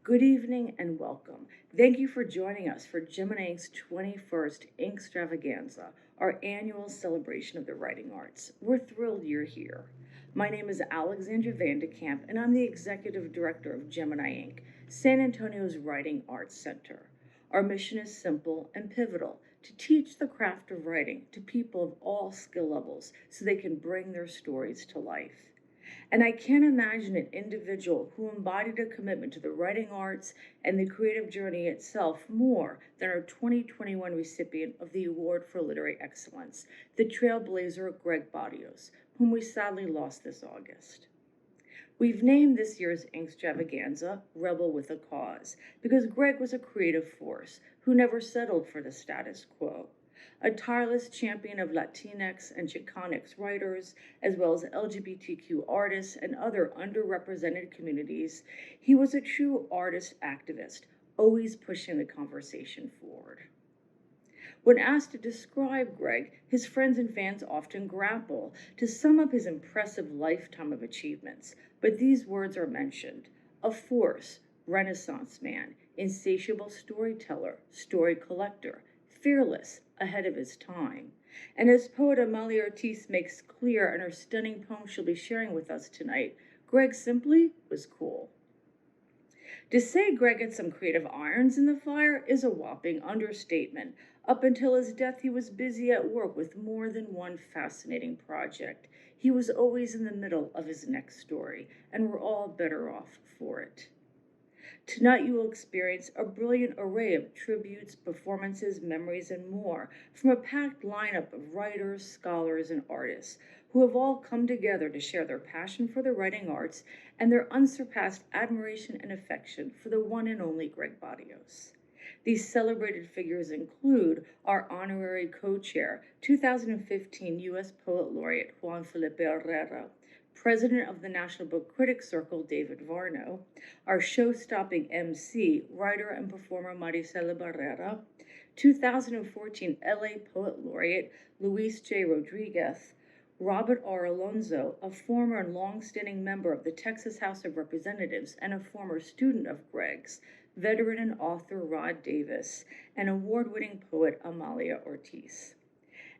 Good evening and welcome. Thank you for joining us for Gemini Ink's 21st Inkstravaganza, our annual celebration of the writing arts. We're thrilled you're here. My name is Alexandra Vandekamp, and I'm the Executive Director of Gemini Ink, San Antonio's Writing Arts Center. Our mission is simple and pivotal to teach the craft of writing to people of all skill levels so they can bring their stories to life. And I can't imagine an individual who embodied a commitment to the writing arts and the creative journey itself more than our 2021 recipient of the Award for Literary Excellence, the trailblazer Gregg Barrios, whom we sadly lost this August. We've named this year's Inkstravaganza Rebel with a Cause because Gregg was a creative force who never settled for the status quo. A tireless champion of Latinx and Chicanx writers, as well as LGBTQ artists and other underrepresented communities, he was a true artist activist, always pushing the conversation forward. When asked to describe Gregg, his friends and fans often grapple to sum up his impressive lifetime of achievements, but these words are mentioned: a force, Renaissance man, insatiable storyteller, story collector, fearless, ahead of his time. And as poet Amalia Ortiz makes clear in her stunning poem she'll be sharing with us tonight, Gregg simply was cool. To say Gregg had some creative irons in the fire is a whopping understatement. Up until his death, he was busy at work with more than one fascinating project. He was always in the middle of his next story, and we're all better off for it. Tonight you will experience a brilliant array of tributes, performances, memories, and more from a packed lineup of writers, scholars, and artists who have all come together to share their passion for the writing arts and their unsurpassed admiration and affection for the one and only Gregg Barrios. These celebrated figures include our honorary co-chair, 2015 U.S. Poet Laureate Juan Felipe Herrera, President of the National Book Critics Circle, David Varno, our show-stopping MC, writer and performer Marisela Barrera, 2014 LA Poet Laureate Luis J. Rodriguez, Robert R. Alonzo, a former and long-standing member of the Texas House of Representatives and a former student of Gregg's, veteran and author Rod Davis, and award-winning poet Amalia Ortiz.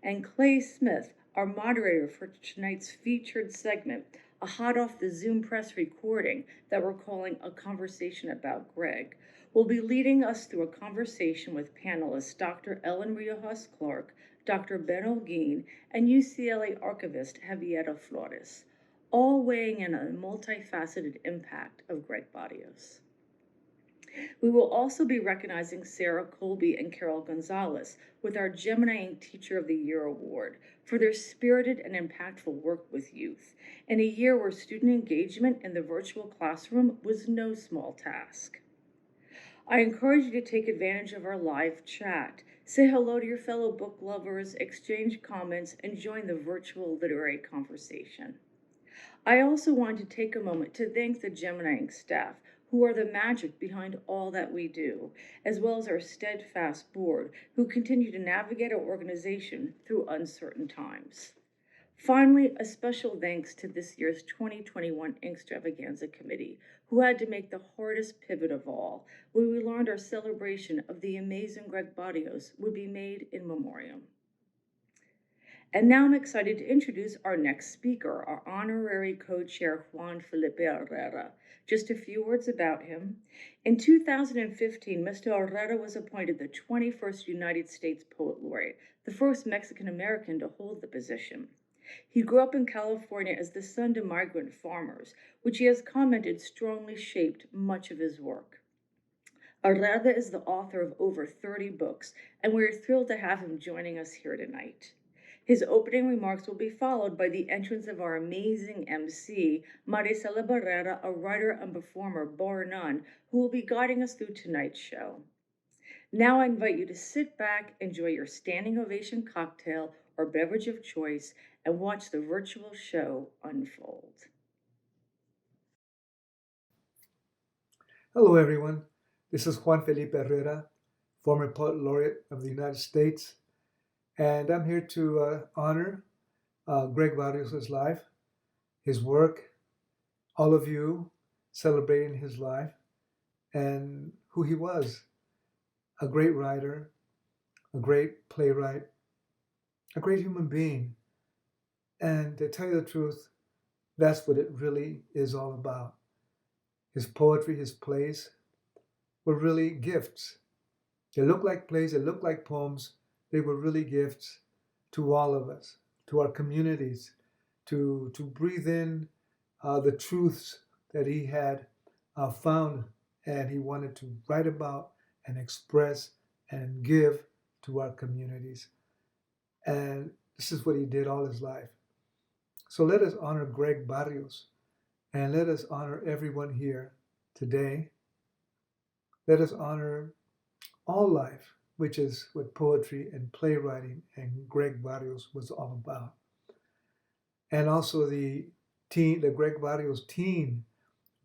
And Clay Smith, our moderator for tonight's featured segment, a hot off the Zoom press recording that we're calling A Conversation About Gregg, will be leading us through a conversation with panelists Dr. Ellen Riojas Clark, Dr. Ben Olguin, and UCLA archivist Javiera Flores, all weighing in on the multifaceted impact of Gregg Barrios. We will also be recognizing Sarah Colby and Carol Gonzalez with our Gemini Ink Teacher of the Year Award for their spirited and impactful work with youth in a year where student engagement in the virtual classroom was no small task. I encourage you to take advantage of our live chat. Say hello to your fellow book lovers, exchange comments, and join the virtual literary conversation. I also want to take a moment to thank the Gemini Ink staff, who are the magic behind all that we do, as well as our steadfast board, who continue to navigate our organization through uncertain times. Finally, a special thanks to this year's 2021 Inkstravaganza Committee, who had to make the hardest pivot of all, when we learned our celebration of the amazing Gregg Barrios would be made in memoriam. And now I'm excited to introduce our next speaker, our honorary co-chair, Juan Felipe Herrera. Just a few words about him. In 2015, Mr. Herrera was appointed the 21st United States Poet Laureate, the first Mexican-American to hold the position. He grew up in California as the son to migrant farmers, which he has commented strongly shaped much of his work. Herrera is the author of over 30 books, and we're thrilled to have him joining us here tonight. His opening remarks will be followed by the entrance of our amazing MC, Marisela Barrera, a writer and performer, bar none, who will be guiding us through tonight's show. Now I invite you to sit back, enjoy your standing ovation cocktail or beverage of choice, and watch the virtual show unfold. Hello, everyone. This is Juan Felipe Herrera, former Poet Laureate of the United States, and I'm here to honor Gregg Barrios' life, his work, all of you celebrating his life. and who he was: a great writer, a great playwright, a great human being. And to tell you the truth, that's what it really is all about. His poetry, his plays were really gifts. They look like plays, they look like poems. They were really gifts to all of us, to our communities, to breathe in the truths that he had found and he wanted to write about and express and give to our communities. And this is what he did all his life. So let us honor Gregg Barrios and let us honor everyone here today. Let us honor all life, which is what poetry and playwriting and Gregg Barrios was all about. And also the Gregg Barrios teen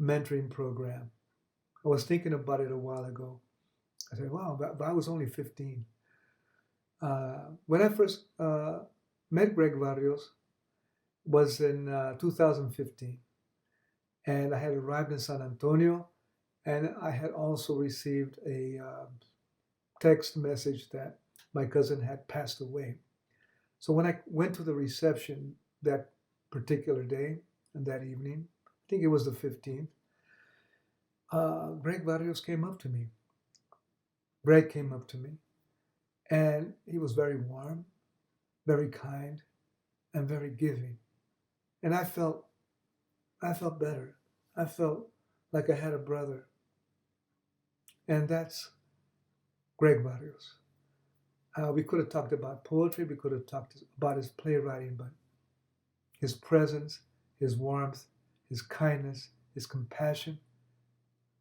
mentoring program. I was thinking about it a while ago. I said, wow, but I was only 15. When I first met Gregg Barrios was in 2015. And I had arrived in San Antonio, and I had also received a text message that my cousin had passed away. So when I went to the reception that particular day and that evening, I think it was the 15th, Gregg Barrios came up to me. Greg came up to me, and he was very warm, very kind, and very giving. And I felt better. I felt like I had a brother. And that's Gregg Barrios. We could have talked about poetry, we could have talked about his playwriting, but his presence, his warmth, his kindness, his compassion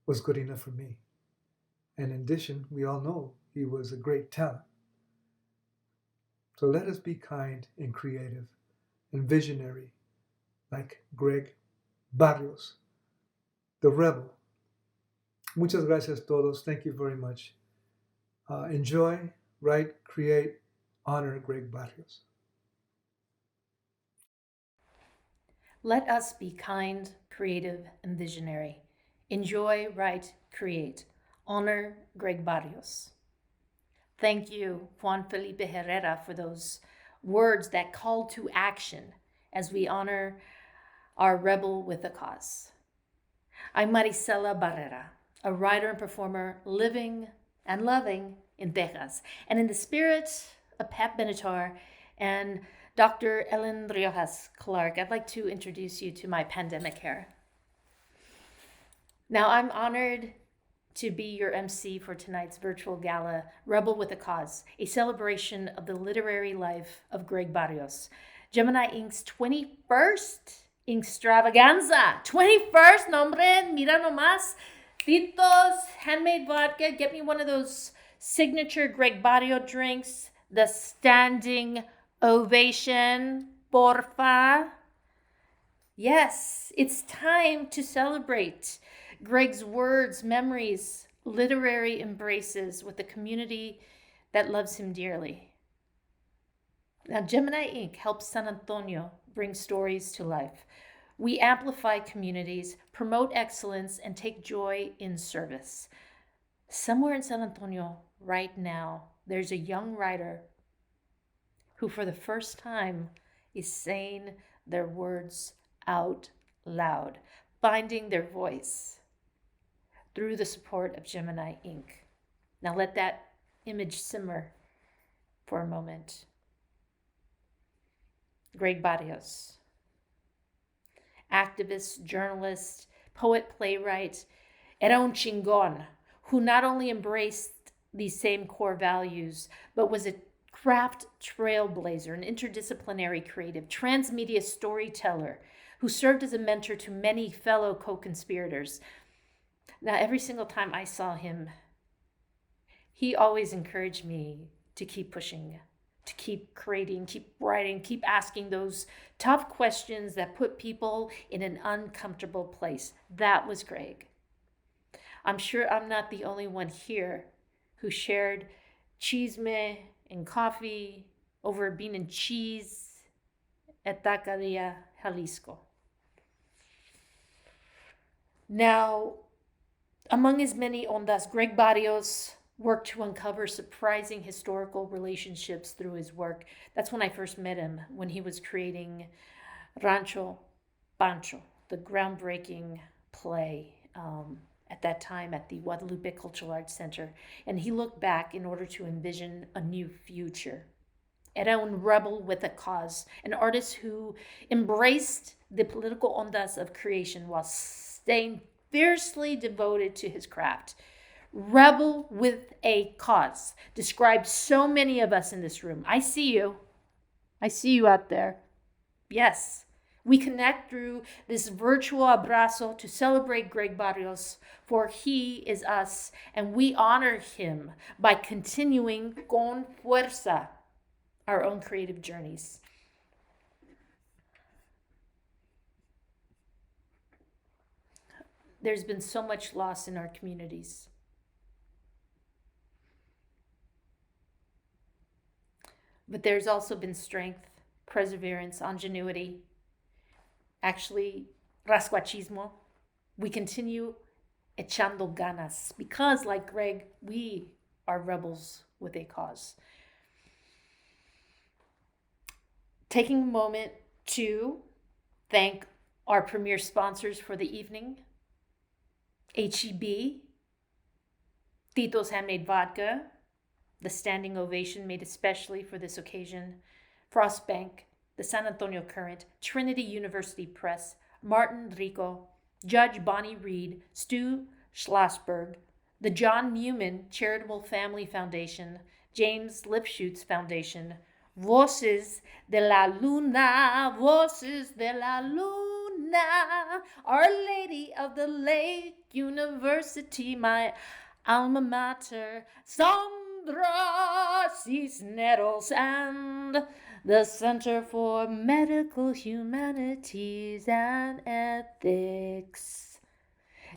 was good enough for me. And in addition, we all know he was a great talent. So let us be kind and creative and visionary like Gregg Barrios, the rebel. Muchas gracias todos. Thank you very much. Enjoy, write, create, honor Gregg Barrios. Let us be kind, creative, and visionary. Enjoy, write, create. Honor Gregg Barrios. Thank you, Juan Felipe Herrera, for those words that call to action as we honor our rebel with a cause. I'm Marisela Barrera, a writer and performer living and loving in Texas. And in the spirit of Pat Benatar and Dr. Ellen Riojas Clark, I'd like to introduce you to my pandemic hair. Now, I'm honored to be your MC for tonight's virtual gala, Rebel with a Cause, a celebration of the literary life of Gregg Barrios. Gemini Ink's 21st Inkstravaganza. 21st, nombre, mira nomás. Tito's handmade vodka. Get me one of those signature Gregg Barrios drinks. The standing ovation, porfa. Yes, it's time to celebrate Gregg's words, memories, literary embraces with a community that loves him dearly. Now, Gemini Ink helps San Antonio bring stories to life. We amplify communities, promote excellence, and take joy in service. Somewhere in San Antonio right now, there's a young writer who for the first time is saying their words out loud, finding their voice through the support of Gemini Ink. Now let that image simmer for a moment. Gregg Barrios, activist, journalist, poet, playwright, era un chingón, who not only embraced these same core values, but was a craft trailblazer, an interdisciplinary creative, transmedia storyteller, who served as a mentor to many fellow co-conspirators. Now, every single time I saw him, he always encouraged me to keep pushing, to keep creating, keep writing, keep asking those tough questions that put people in an uncomfortable place. That was Gregg. I'm sure I'm not the only one here who shared chisme and coffee over bean and cheese at Among his many ondas, Gregg Barrios worked to uncover surprising historical relationships through his work. That's when I first met him, when he was creating Rancho Pancho, the groundbreaking play at that time at the Guadalupe Cultural Arts Center. And he looked back in order to envision a new future. Era un rebel with a cause, an artist who embraced the political ondas of creation while staying fiercely devoted to his craft. Rebel with a cause describes so many of us in this room. I see you. I see you out there. Yes, we connect through this virtual abrazo to celebrate Gregg Barrios, for he is us, and we honor him by continuing con fuerza our own creative journeys. There's been so much loss in our communities. But there's also been strength, perseverance, ingenuity, actually, rascuachismo. We continue echando ganas because, like Gregg, we are rebels with a cause. Taking a moment to thank our premier sponsors for the evening, HEB, Tito's Handmade Vodka, the standing ovation made especially for this occasion, Frost Bank, the San Antonio Current, Trinity University Press, Martin Rico, Judge Bonnie Reed, Stu Schlossberg, the John Newman Charitable Family Foundation, James Lipschutz Foundation, Voces de la Luna, Voces de la Luna, Our Lady of the Lake University, my alma mater, Sandra Cisneros, and the Center for Medical Humanities and Ethics.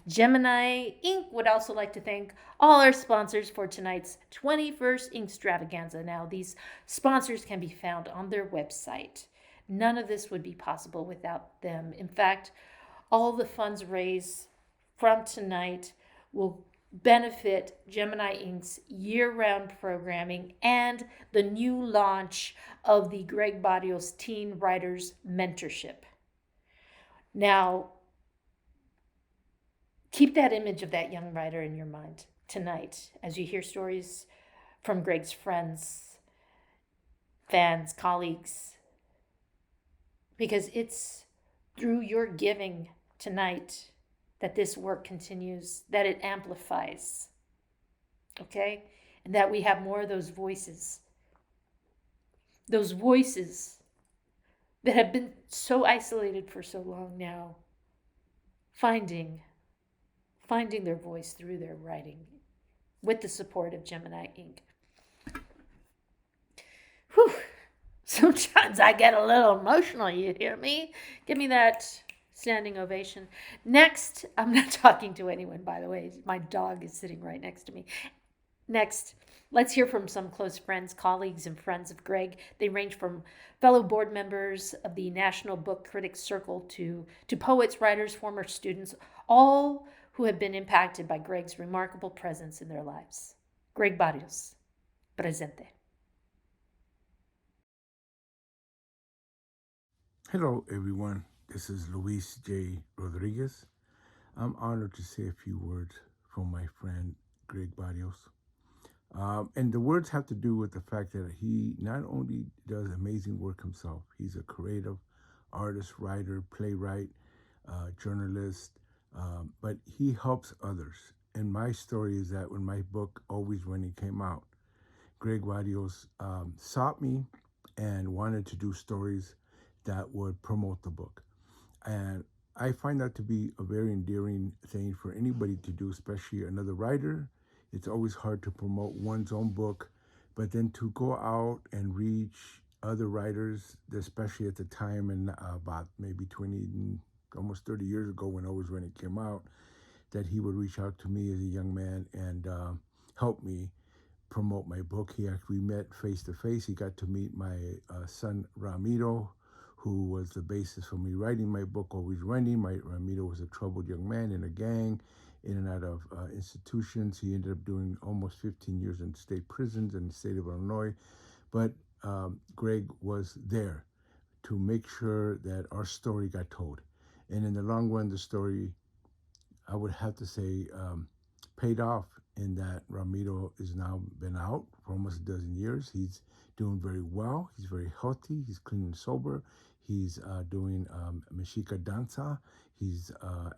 Gemini Ink would also like to thank all our sponsors for tonight's 21st Inkstravaganza. Now, these sponsors can be found on their website. None of this would be possible without them. In fact, all the funds raised from tonight will benefit Gemini Ink's year-round programming and the new launch of the Gregg Barrios Teen Writers Mentorship. Now, keep that image of that young writer in your mind tonight as you hear stories from Gregg's friends, fans, colleagues, because it's through your giving tonight that this work continues, that it amplifies, okay? And that we have more of those voices that have been so isolated for so long now, finding their voice through their writing with the support of Gemini Ink. Whew. Sometimes I get a little emotional, you hear me? Give me that standing ovation. Next, I'm not talking to anyone, by the way. My dog is sitting right next to me. Next, let's hear from some close friends, colleagues, and friends of Gregg. They range from fellow board members of the National Book Critics Circle to poets, writers, former students, all who have been impacted by Gregg's remarkable presence in their lives. Gregg Barrios, presente. Hello, everyone. This is Luis J. Rodriguez. I'm honored to say a few words from my friend Gregg Barrios. And the words have to do with the fact that he not only does amazing work himself, he's a creative artist, writer, playwright, journalist, but he helps others. And my story is that when my book, Always Running, came out, Gregg Barrios sought me and wanted to do stories that would promote the book. And I find that to be a very endearing thing for anybody to do, especially another writer. It's always hard to promote one's own book, but then to go out and reach other writers, especially at the time, and about maybe 20, almost 30 years ago when Always When It came out, that he would reach out to me as a young man and help me promote my book. We met face to face. He got to meet my son, Ramiro, who was the basis for me writing my book, Always Running. Ramiro was a troubled young man in a gang, in and out of institutions. He ended up doing almost 15 years in state prisons in the state of Illinois. But Gregg was there to make sure that our story got told. And in the long run, the story, I would have to say, paid off in that Ramiro is now been out for almost a dozen years. He's doing very well. He's very healthy. He's clean and sober. He's doing Mexica Danza. He's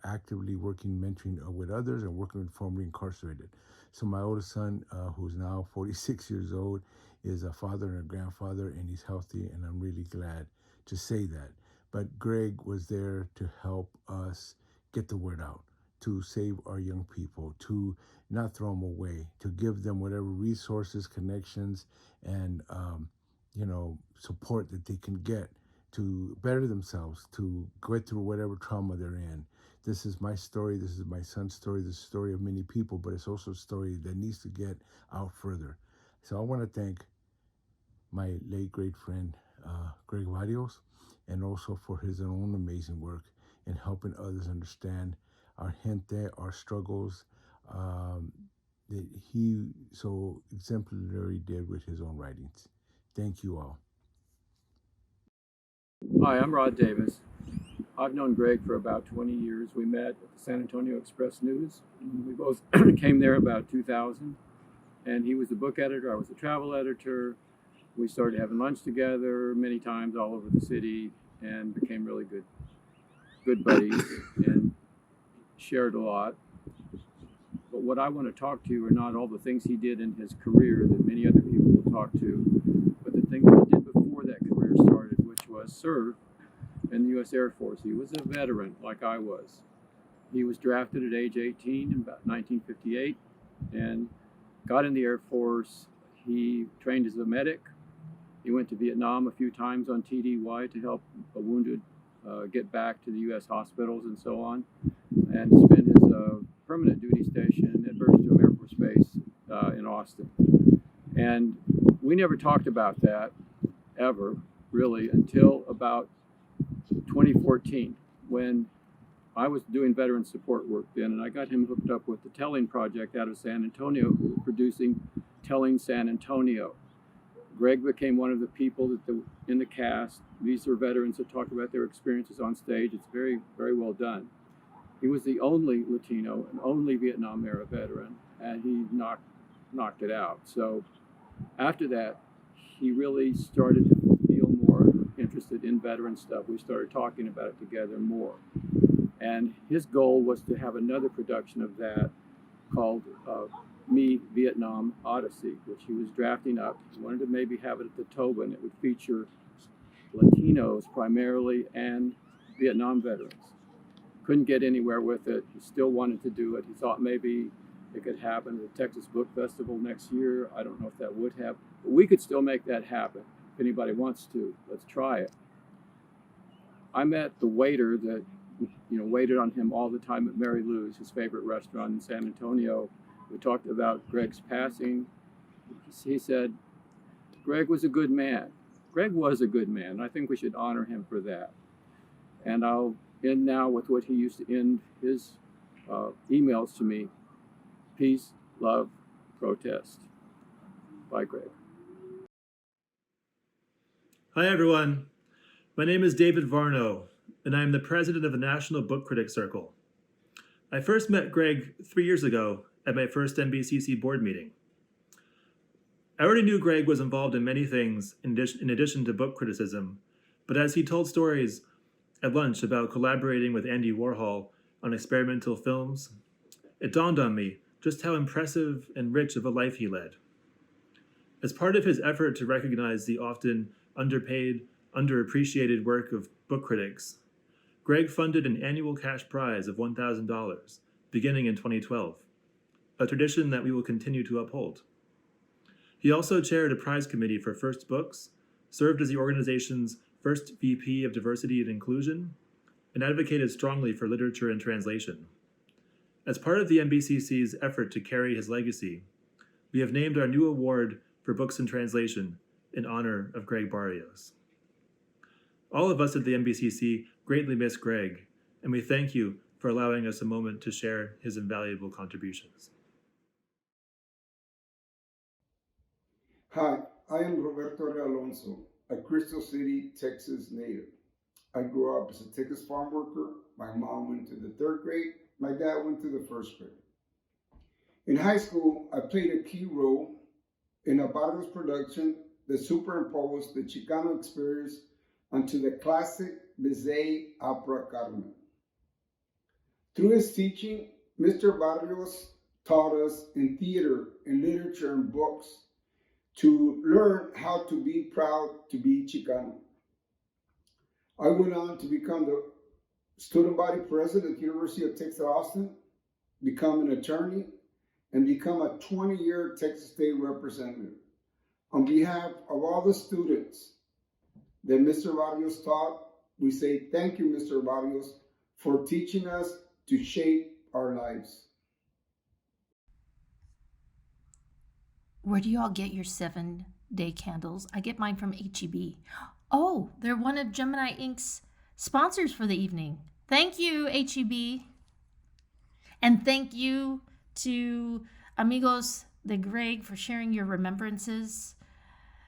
actively working, mentoring with others and working with formerly incarcerated. So my oldest son, who's now 46 years old, is a father and a grandfather, and he's healthy, and I'm really glad to say that. But Gregg was there to help us get the word out, to save our young people, to not throw them away, to give them whatever resources, connections, and support that they can get to better themselves, to get through whatever trauma they're in. This is my story. This is my son's story. This is the story of many people, but it's also a story that needs to get out further. So I want to thank my late great friend, Gregg Barrios, and also for his own amazing work in helping others understand our gente, our struggles, that he so exemplary did with his own writings. Thank you all. Hi, I'm Rod Davis. I've known Gregg for about 20 years. We met at the San Antonio Express News. We both came there about 2000, and he was the book editor. I was the travel editor. We started having lunch together many times all over the city and became really good buddies and shared a lot. But what I want to talk to are not all the things he did in his career that many other people will talk to, but the thing that he did before that career started, which was serve in the U.S. Air Force. He was a veteran like I was. He was drafted at age 18 in about 1958 and got in the Air Force. He trained as a medic. He went to Vietnam a few times on TDY to help a wounded get back to the U.S. hospitals and so on, and spent his permanent duty station at Provincetown Air Force Base in Austin. And we never talked about that ever, really, until about 2014, when I was doing veteran support work then, and I got him hooked up with the Telling Project out of San Antonio, who were producing Telling San Antonio. Gregg became one of the people that in the cast. These are veterans that talk about their experiences on stage. It's very, very well done. He was the only Latino and only Vietnam era veteran, and he knocked it out. So after that, he really started to feel more interested in veteran stuff. We started talking about it together more. And his goal was to have another production of that called Me Vietnam Odyssey, which he was drafting up. He wanted to maybe have it at the Tobin. It would feature Latinos primarily and Vietnam veterans. Couldn't get anywhere with it. He still wanted to do it. He thought maybe it could happen at the Texas Book Festival next year. I don't know if that would have, but we could still make that happen. If anybody wants to, let's try it. I met the waiter that waited on him all the time at Mary Lou's, his favorite restaurant in San Antonio. We talked about Gregg's passing. He said, Gregg was a good man. Gregg was a good man. I think we should honor him for that. And I'll end now with what he used to end his emails to me. Peace, love, protest. Bye, Gregg. Hi, everyone. My name is David Varno, and I am the president of the National Book Critics Circle. I first met Gregg 3 years ago at my first NBCC board meeting. I already knew Gregg was involved in many things in addition to book criticism, but as he told stories at lunch about collaborating with Andy Warhol on experimental films, it dawned on me just how impressive and rich of a life he led. As part of his effort to recognize the often underpaid, underappreciated work of book critics, Gregg funded an annual cash prize of $1,000, beginning in 2012, a tradition that we will continue to uphold. He also chaired a prize committee for first books, served as the organization's first VP of Diversity and Inclusion, and advocated strongly for literature and translation. As part of the NBCC's effort to carry his legacy, we have named our new award for books and translation in honor of Gregg Barrios. All of us at the NBCC greatly miss Gregg, and we thank you for allowing us a moment to share his invaluable contributions. Hi, I am Roberto Alonzo, a Crystal City, Texas native. I grew up as a Texas farm worker. My mom went to the 3rd grade. My dad went to the 1st grade. In high school, I played a key role in a Barrios production that superimposed the Chicano experience onto the classic Bizet opera Carmen. Through his teaching, Mr. Barrios taught us in theater, in literature, and books to learn how to be proud to be Chicano. I went on to become the student body president at the University of Texas Austin, become an attorney, and become a 20-year Texas State representative. On behalf of all the students that Mr. Barrios taught, we say thank you, Mr. Barrios, for teaching us to shape our lives. Where do you all get your 7-day candles? I get mine from HEB. Oh, they're one of Gemini Ink's sponsors for the evening. Thank you, HEB. And thank you to Amigos de Gregg for sharing your remembrances.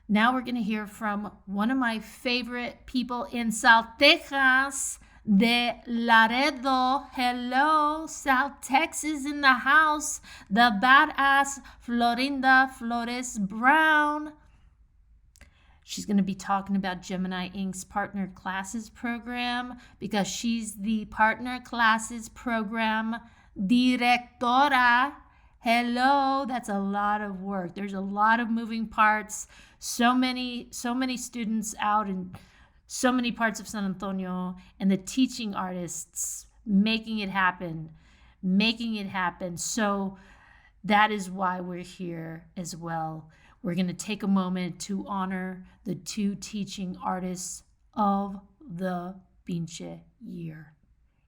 Now we're going to hear from one of my favorite people in South Texas, de Laredo. Hello, South Texas in the house. The badass Florinda Flores Brown. She's going to be talking about Gemini Ink's Partner Classes program because she's the Partner Classes program directora. Hello, that's a lot of work. There's a lot of moving parts. So many students out in so many parts of San Antonio, and the teaching artists making it happen. So that is why we're here as well. We're going to take a moment to honor the 2 teaching artists of the pinche year.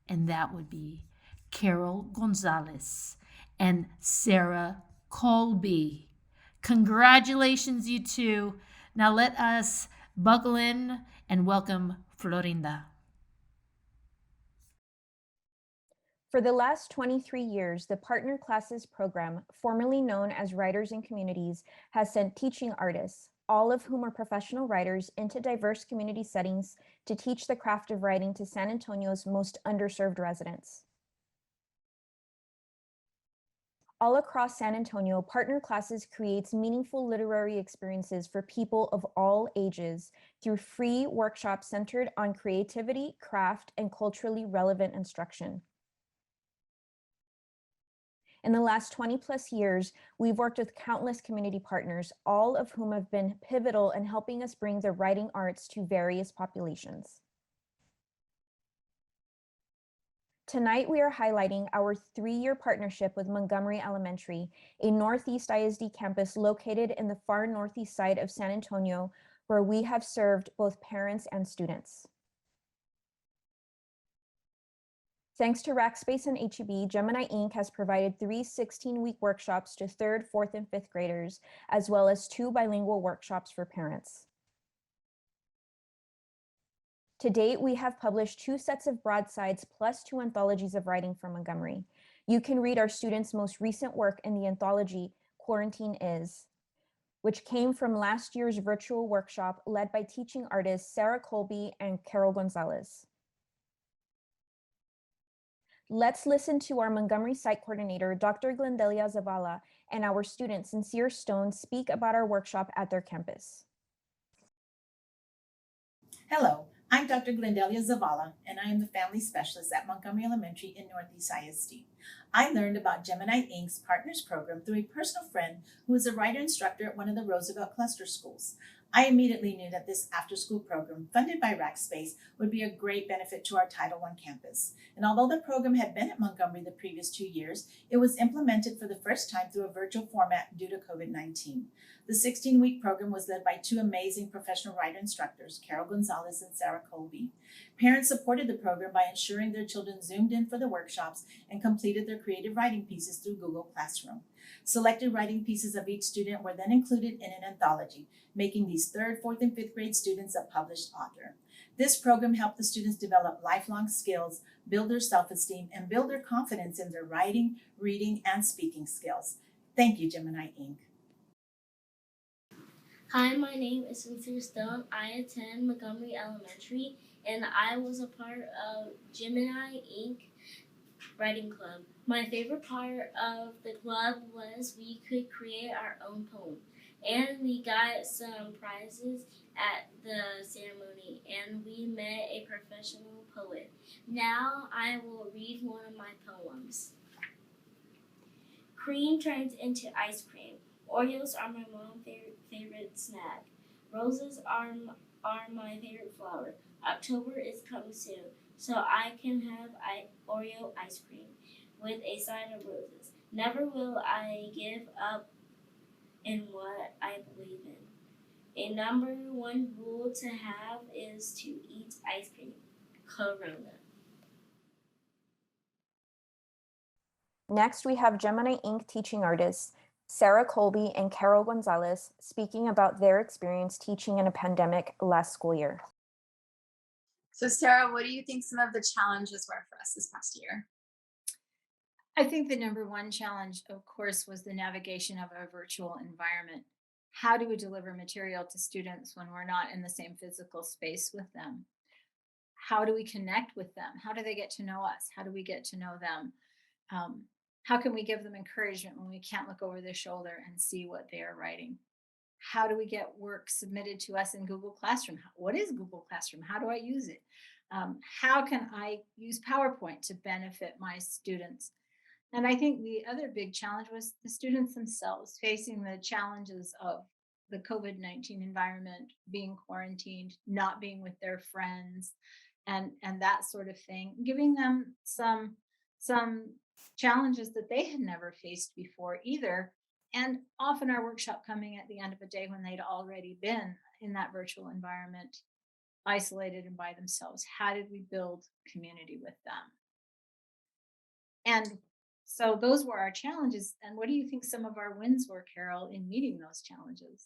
And that would be Carol Gonzalez and Sarah Colby. Congratulations, you 2. Now let us buckle in and welcome Florinda. For the last 23 years, the Partner Classes program, formerly known as Writers in Communities, has sent teaching artists, all of whom are professional writers, into diverse community settings to teach the craft of writing to San Antonio's most underserved residents. All across San Antonio, Partner Classes creates meaningful literary experiences for people of all ages through free workshops centered on creativity, craft, and culturally relevant instruction. In the last 20 plus years, we've worked with countless community partners, all of whom have been pivotal in helping us bring the writing arts to various populations. Tonight, we are highlighting our 3-year partnership with Montgomery Elementary, a Northeast ISD campus located in the far northeast side of San Antonio, where we have served both parents and students. Thanks to Rackspace and HEB, Gemini Ink has provided 3 16-week workshops to 3rd, 4th, and 5th graders, as well as 2 bilingual workshops for parents. To date, we have published 2 sets of broadsides plus 2 anthologies of writing from Montgomery. You can read our students' most recent work in the anthology, Quarantine Is, which came from last year's virtual workshop led by teaching artists Sarah Colby and Carol Gonzalez. Let's listen to our Montgomery site coordinator, Dr. Glendelia Zavala, and our student, Sincere Stone, speak about our workshop at their campus. Hello, I'm Dr. Glendelia Zavala, and I am the Family Specialist at Montgomery Elementary in Northeast ISD. I learned about Gemini Ink's Partners Program through a personal friend who is a writer instructor at one of the Roosevelt cluster schools. I immediately knew that this after-school program, funded by Rackspace, would be a great benefit to our Title I campus. And although the program had been at Montgomery the previous 2 years, it was implemented for the first time through a virtual format due to COVID-19. The 16-week program was led by 2 amazing professional writer instructors, Carol Gonzalez and Sarah Colby. Parents supported the program by ensuring their children zoomed in for the workshops and completed their creative writing pieces through Google Classroom. Selected writing pieces of each student were then included in an anthology, making these 3rd, 4th, and 5th grade students a published author. This program helped the students develop lifelong skills, build their self-esteem, and build their confidence in their writing, reading, and speaking skills. Thank you, Gemini Ink. Hi, my name is Sincere Stone. I attend Montgomery Elementary, and I was a part of Gemini Ink Writing Club. My favorite part of the club was we could create our own poem, and we got some prizes at the ceremony, and we met a professional poet. Now I will read one of my poems. Cream turns into ice cream. Oreos are my mom's favorite snack. Roses are my favorite flower. October is coming soon, so I can have Oreo ice cream with a side of roses. Never will I give up in what I believe in. A number one rule to have is to eat ice cream. Corona. Next, we have Gemini Ink teaching artists Sarah Colby and Carol Gonzalez speaking about their experience teaching in a pandemic last school year. So Sarah, what do you think some of the challenges were for us this past year? I think the number one challenge, of course, was the navigation of a virtual environment. How do we deliver material to students when we're not in the same physical space with them? How do we connect with them? How do they get to know us? How do we get to know them? How can we give them encouragement when we can't look over their shoulder and see what they are writing? How do we get work submitted to us in Google Classroom? What is Google Classroom? How do I use it? How can I use PowerPoint to benefit my students? And I think the other big challenge was the students themselves facing the challenges of the COVID-19 environment, being quarantined, not being with their friends, and that sort of thing, giving them some challenges that they had never faced before either. And often our workshop coming at the end of a day when they'd already been in that virtual environment, isolated and by themselves. How did we build community with them? And so those were our challenges. And what do you think some of our wins were, Carol, in meeting those challenges?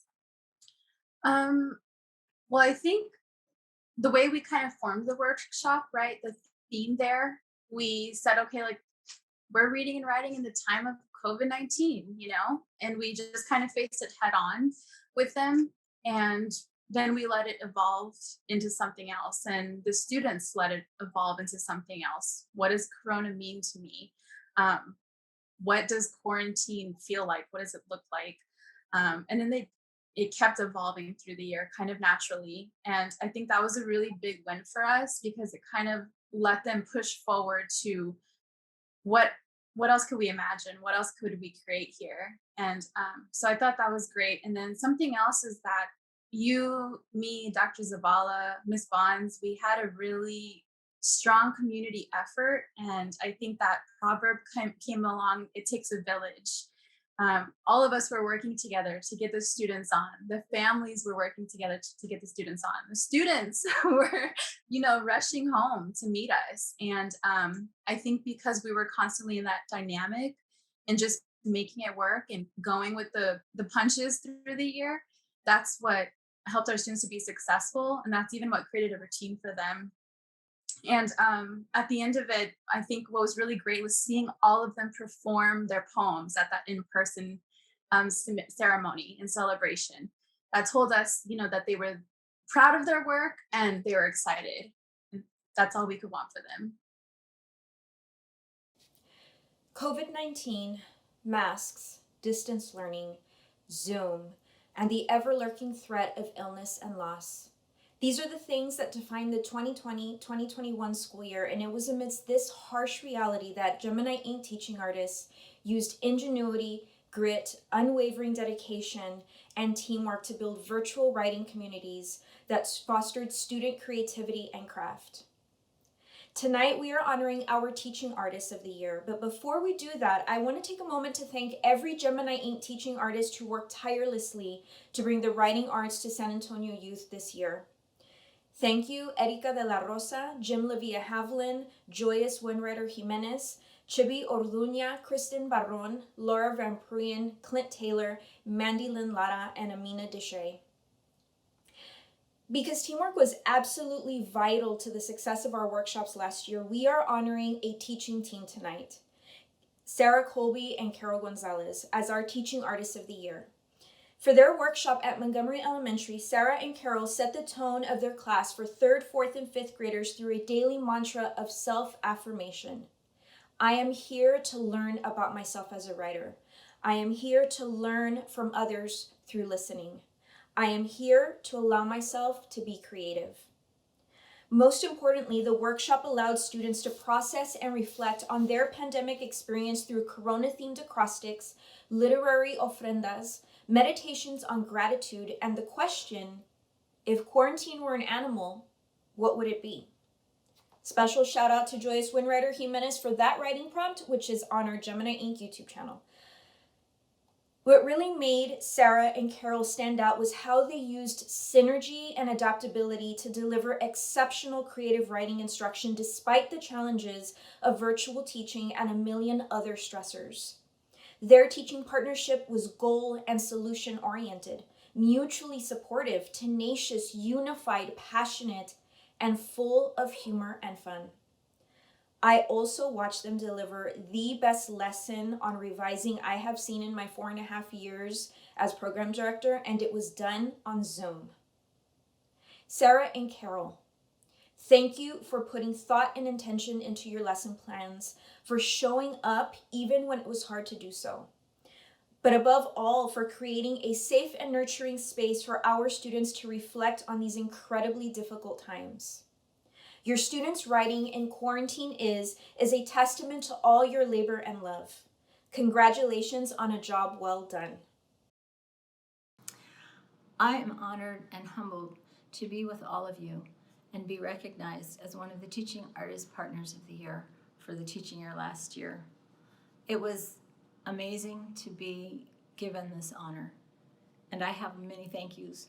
Well, I think the way we kind of formed the workshop, right? The theme there, we said, okay, like we're reading and writing in the time of COVID-19, and we just kind of faced it head on with them. And then we let it evolve into something else. And the students let it evolve into something else. What does Corona mean to me? What does quarantine feel like? What does it look like? And then it kept evolving through the year kind of naturally. And I think that was a really big win for us because it kind of let them push forward to what else could we imagine? What else could we create here? And so I thought that was great. And then something else is that you, me, Dr. Zavala, Miss Bonds, we had a really strong community effort. And I think that proverb came along, it takes a village. All of us were working together to get the students on. The families were working together to get the students on. The students were, rushing home to meet us. And I think because we were constantly in that dynamic and just making it work and going with the punches through the year, that's what helped our students to be successful. And that's even what created a routine for them. And at the end of it, I think what was really great was seeing all of them perform their poems at that in-person ceremony and celebration. That told us, that they were proud of their work and they were excited. And that's all we could want for them. COVID-19, masks, distance learning, Zoom, and the ever-lurking threat of illness and loss. These are the things that define the 2020-2021 school year, and it was amidst this harsh reality that Gemini Ink teaching artists used ingenuity, grit, unwavering dedication, and teamwork to build virtual writing communities that fostered student creativity and craft. Tonight, we are honoring our teaching artists of the year, but before we do that, I want to take a moment to thank every Gemini Ink teaching artist who worked tirelessly to bring the writing arts to San Antonio youth this year. Thank you, Erika de la Rosa, Jim Levia Havlin, Joyous Winrider Jimenez, Chibi Orduña, Kristen Barron, Laura Van Pruyen, Clint Taylor, Mandy Lynn Lara, and Amina Deshay. Because teamwork was absolutely vital to the success of our workshops last year, we are honoring a teaching team tonight, Sarah Colby and Carol Gonzalez, as our Teaching Artists of the Year. For their workshop at Montgomery Elementary, Sarah and Carol set the tone of their class for 3rd, 4th, and 5th graders through a daily mantra of self-affirmation. I am here to learn about myself as a writer. I am here to learn from others through listening. I am here to allow myself to be creative. Most importantly, the workshop allowed students to process and reflect on their pandemic experience through Corona-themed acrostics, literary ofrendas, meditations on gratitude, and the question, if quarantine were an animal, what would it be? Special shout out to Joyce Winwriter Jimenez for that writing prompt, which is on our Gemini Ink YouTube channel. What really made Sarah and Carol stand out was how they used synergy and adaptability to deliver exceptional creative writing instruction despite the challenges of virtual teaching and a million other stressors. Their teaching partnership was goal and solution oriented, mutually supportive, tenacious, unified, passionate, and full of humor and fun. I also watched them deliver the best lesson on revising I have seen in my 4.5 years as program director, and it was done on Zoom. Sarah and Carol, thank you for putting thought and intention into your lesson plans, for showing up even when it was hard to do so. But above all, for creating a safe and nurturing space for our students to reflect on these incredibly difficult times. Your students' writing in quarantine is a testament to all your labor and love. Congratulations on a job well done. I am honored and humbled to be with all of you and be recognized as one of the Teaching Artist Partners of the Year for the teaching year last year. It was amazing to be given this honor, and I have many thank yous.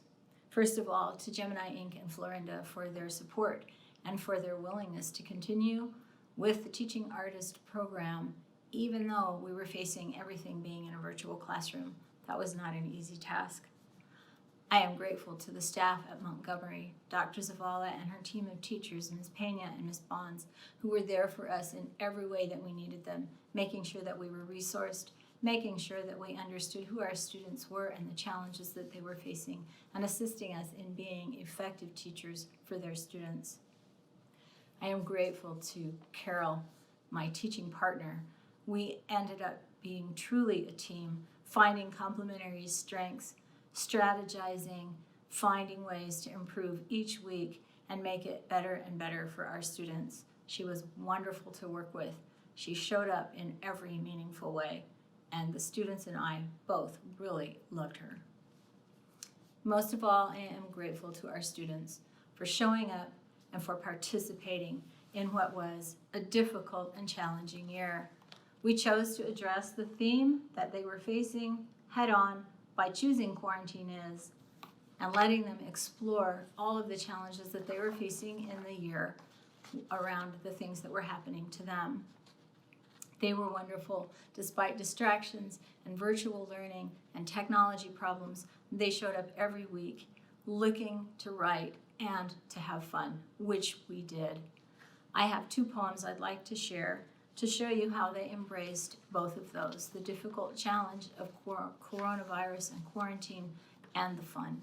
First of all, to Gemini Ink and Florinda for their support and for their willingness to continue with the Teaching Artist program, even though we were facing everything being in a virtual classroom. That was not an easy task. I am grateful to the staff at Montgomery, Dr. Zavala and her team of teachers, Ms. Pena and Ms. Bonds, who were there for us in every way that we needed them, making sure that we were resourced, making sure that we understood who our students were and the challenges that they were facing, and assisting us in being effective teachers for their students. I am grateful to Carol, my teaching partner. We ended up being truly a team, finding complementary strengths, strategizing, finding ways to improve each week and make it better and better for our students. She was wonderful to work with. She showed up in every meaningful way, and the students and I both really loved her. Most of all, I am grateful to our students for showing up and for participating in what was a difficult and challenging year. We chose to address the theme that they were facing head on by choosing quarantine is and letting them explore all of the challenges that they were facing in the year around the things that were happening to them. They were wonderful. Despite distractions and virtual learning and technology problems, they showed up every week looking to write and to have fun, which we did. I have 2 poems I'd like to share to show you how they embraced both of those, the difficult challenge of coronavirus and quarantine and the fun.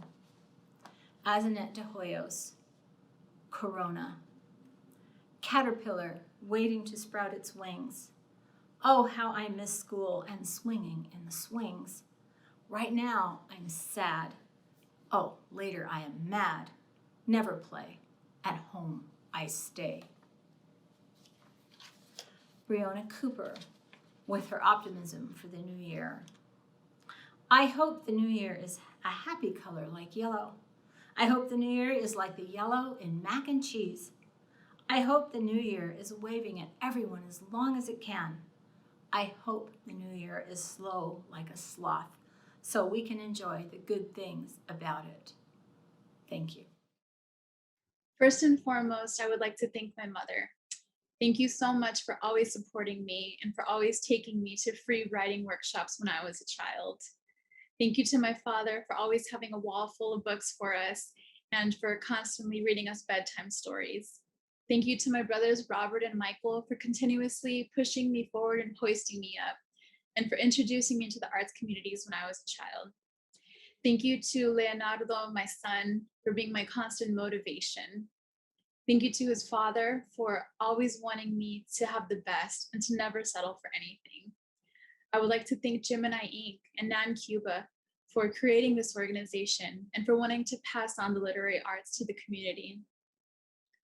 Azanet de Hoyos, Corona. Caterpillar waiting to sprout its wings. Oh, how I miss school and swinging in the swings. Right now, I'm sad. Oh, later I am mad. Never play. At home, I stay. Breonna Cooper, with her optimism for the new year. I hope the new year is a happy color like yellow. I hope the new year is like the yellow in mac and cheese. I hope the new year is waving at everyone as long as it can. I hope the new year is slow like a sloth, so we can enjoy the good things about it. Thank you. First and foremost, I would like to thank my mother. Thank you so much for always supporting me and for always taking me to free writing workshops when I was a child. Thank you to my father for always having a wall full of books for us and for constantly reading us bedtime stories. Thank you to my brothers Robert and Michael for continuously pushing me forward and hoisting me up, and for introducing me to the arts communities when I was a child. Thank you to Leonardo, my son, for being my constant motivation. Thank you to his father for always wanting me to have the best and to never settle for anything. I would like to thank Gemini Ink and Nan Cuba for creating this organization and for wanting to pass on the literary arts to the community.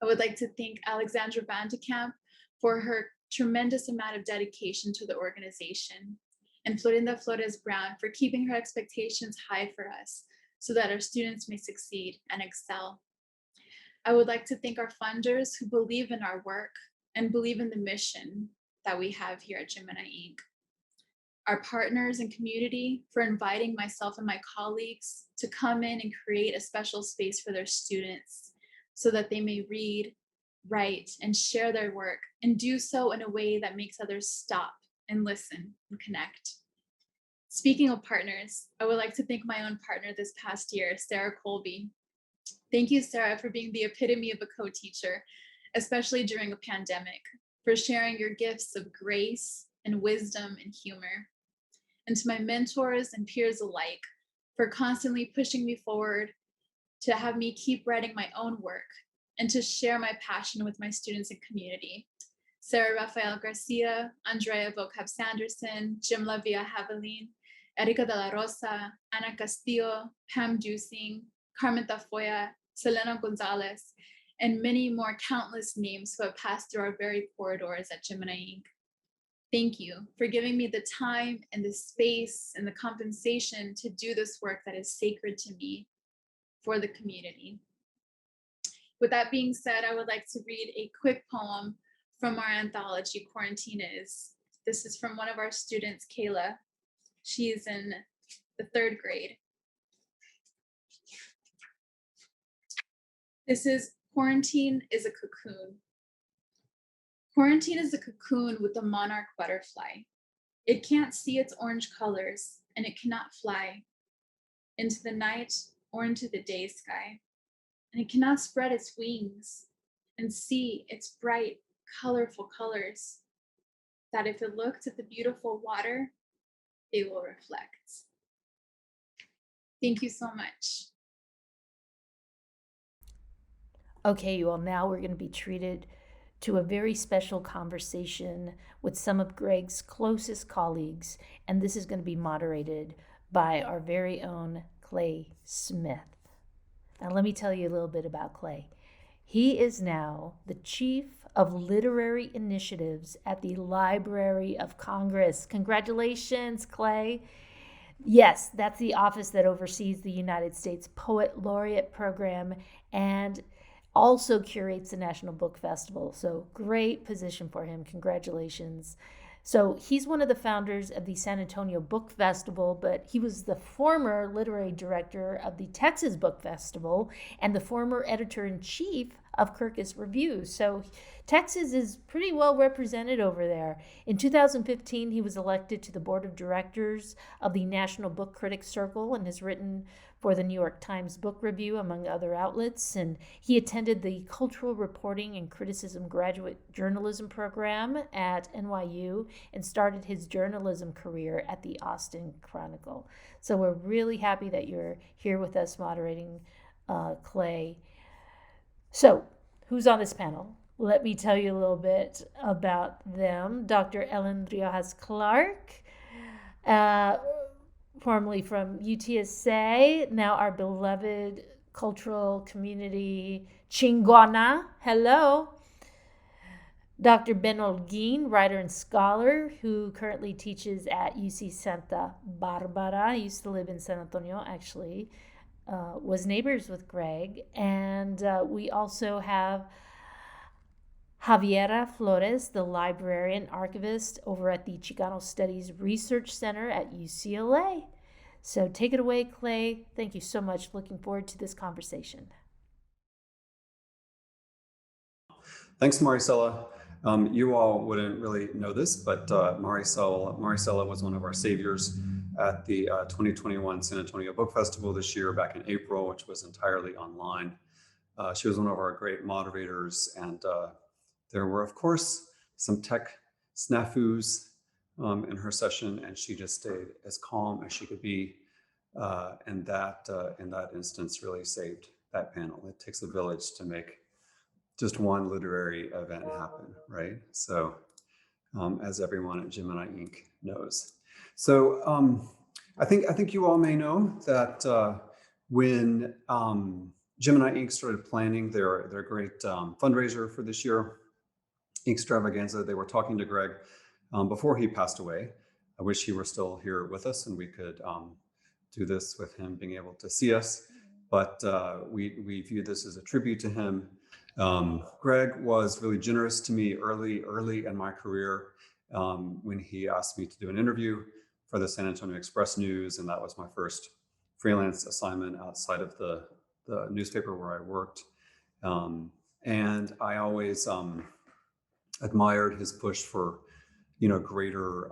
I would like to thank Alexandra Vandekamp for her tremendous amount of dedication to the organization, and Florinda Flores Brown for keeping her expectations high for us so that our students may succeed and excel. I would like to thank our funders who believe in our work and believe in the mission that we have here at Gemini Ink. Our partners and community for inviting myself and my colleagues to come in and create a special space for their students so that they may read, write, and share their work, and do so in a way that makes others stop and listen and connect. Speaking of partners, I would like to thank my own partner this past year, Sarah Colby. Thank you, Sarah, for being the epitome of a co-teacher, especially during a pandemic, for sharing your gifts of grace and wisdom and humor. And to my mentors and peers alike, for constantly pushing me forward to have me keep writing my own work and to share my passion with my students and community. Sarah Rafael Garcia, Andrea Vocab Sanderson, Jimla Villa Haveline, Erica de la Rosa, Ana Castillo, Pam Dusing, Carmen Tafoya, Selena Gonzalez, and many more countless names who have passed through our very corridors at Gemini Ink. Thank you for giving me the time and the space and the compensation to do this work that is sacred to me for the community. With that being said, I would like to read a quick poem from our anthology, Quarantine Is. This is from one of our students, Kayla. She is in the 3rd grade. This is Quarantine is a Cocoon. Quarantine is a cocoon with a monarch butterfly. It can't see its orange colors, and it cannot fly into the night or into the day sky. And it cannot spread its wings and see its bright, colorful colors that if it looked at the beautiful water, it will reflect. Thank you so much. Okay, you all, now we're going to be treated to a very special conversation with some of Gregg's closest colleagues, and this is going to be moderated by our very own Clay Smith. Now, let me tell you a little bit about Clay. He is now the Chief of Literary Initiatives at the Library of Congress. Congratulations, Clay. Yes, that's the office that oversees the United States Poet Laureate Program and also curates the National Book Festival. So great position for him. Congratulations. So he's one of the founders of the San Antonio Book Festival, but he was the former literary director of the Texas Book Festival and the former editor-in-chief of Kirkus Review. So Texas is pretty well represented over there. In 2015, he was elected to the board of directors of the National Book Critics Circle and has written for the New York Times Book Review, among other outlets. And he attended the Cultural Reporting and Criticism Graduate Journalism program at NYU and started his journalism career at the Austin Chronicle. So we're really happy that you're here with us moderating, Clay. So who's on this panel? Let me tell you a little bit about them. Dr. Ellen Riojas Clark, formerly from UTSA, now our beloved cultural community Chingona. Hello. Dr. Ben Holguin, writer and scholar who currently teaches at UC Santa Barbara. He used to live in San Antonio, actually. Was neighbors with Gregg. And we also have Javiera Flores, the librarian archivist over at the Chicano Studies Research Center at UCLA. So take it away, Clay. Thank you so much. Looking forward to this conversation. Thanks, Marisela. You all wouldn't really know this, but Marisela was one of our saviors at the 2021 San Antonio Book Festival this year back in April, which was entirely online. She was one of our great moderators, and there were, of course, some tech snafus in her session, and she just stayed as calm as she could be. And that in that instance really saved that panel. It takes a village to make just one literary event happen, right? So as everyone at Gemini Ink knows. So I think you all may know that when Gemini Ink started planning their great fundraiser for this year, Inkstravaganza, they were talking to Gregg before he passed away. I wish he were still here with us and we could do this with him being able to see us, but we view this as a tribute to him. Gregg was really generous to me early in my career when he asked me to do an interview for the San Antonio Express News, and that was my first freelance assignment outside of the newspaper where I worked. And I always admired his push for, greater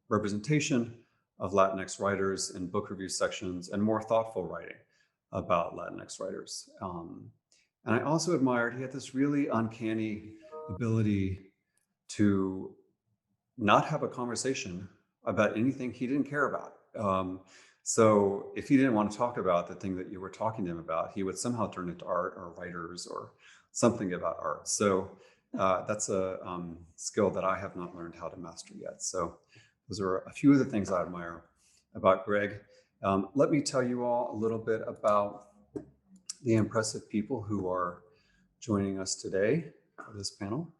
representation of Latinx writers in book review sections and more thoughtful writing about Latinx writers. And I also admired, he had this really uncanny ability to not have a conversation about anything he didn't care about. So if he didn't want to talk about the thing that you were talking to him about, he would somehow turn it to art or writers or something about art. So that's a skill that I have not learned how to master yet. So those are a few of the things I admire about Gregg. Let me tell you all a little bit about the impressive people who are joining us today for this panel.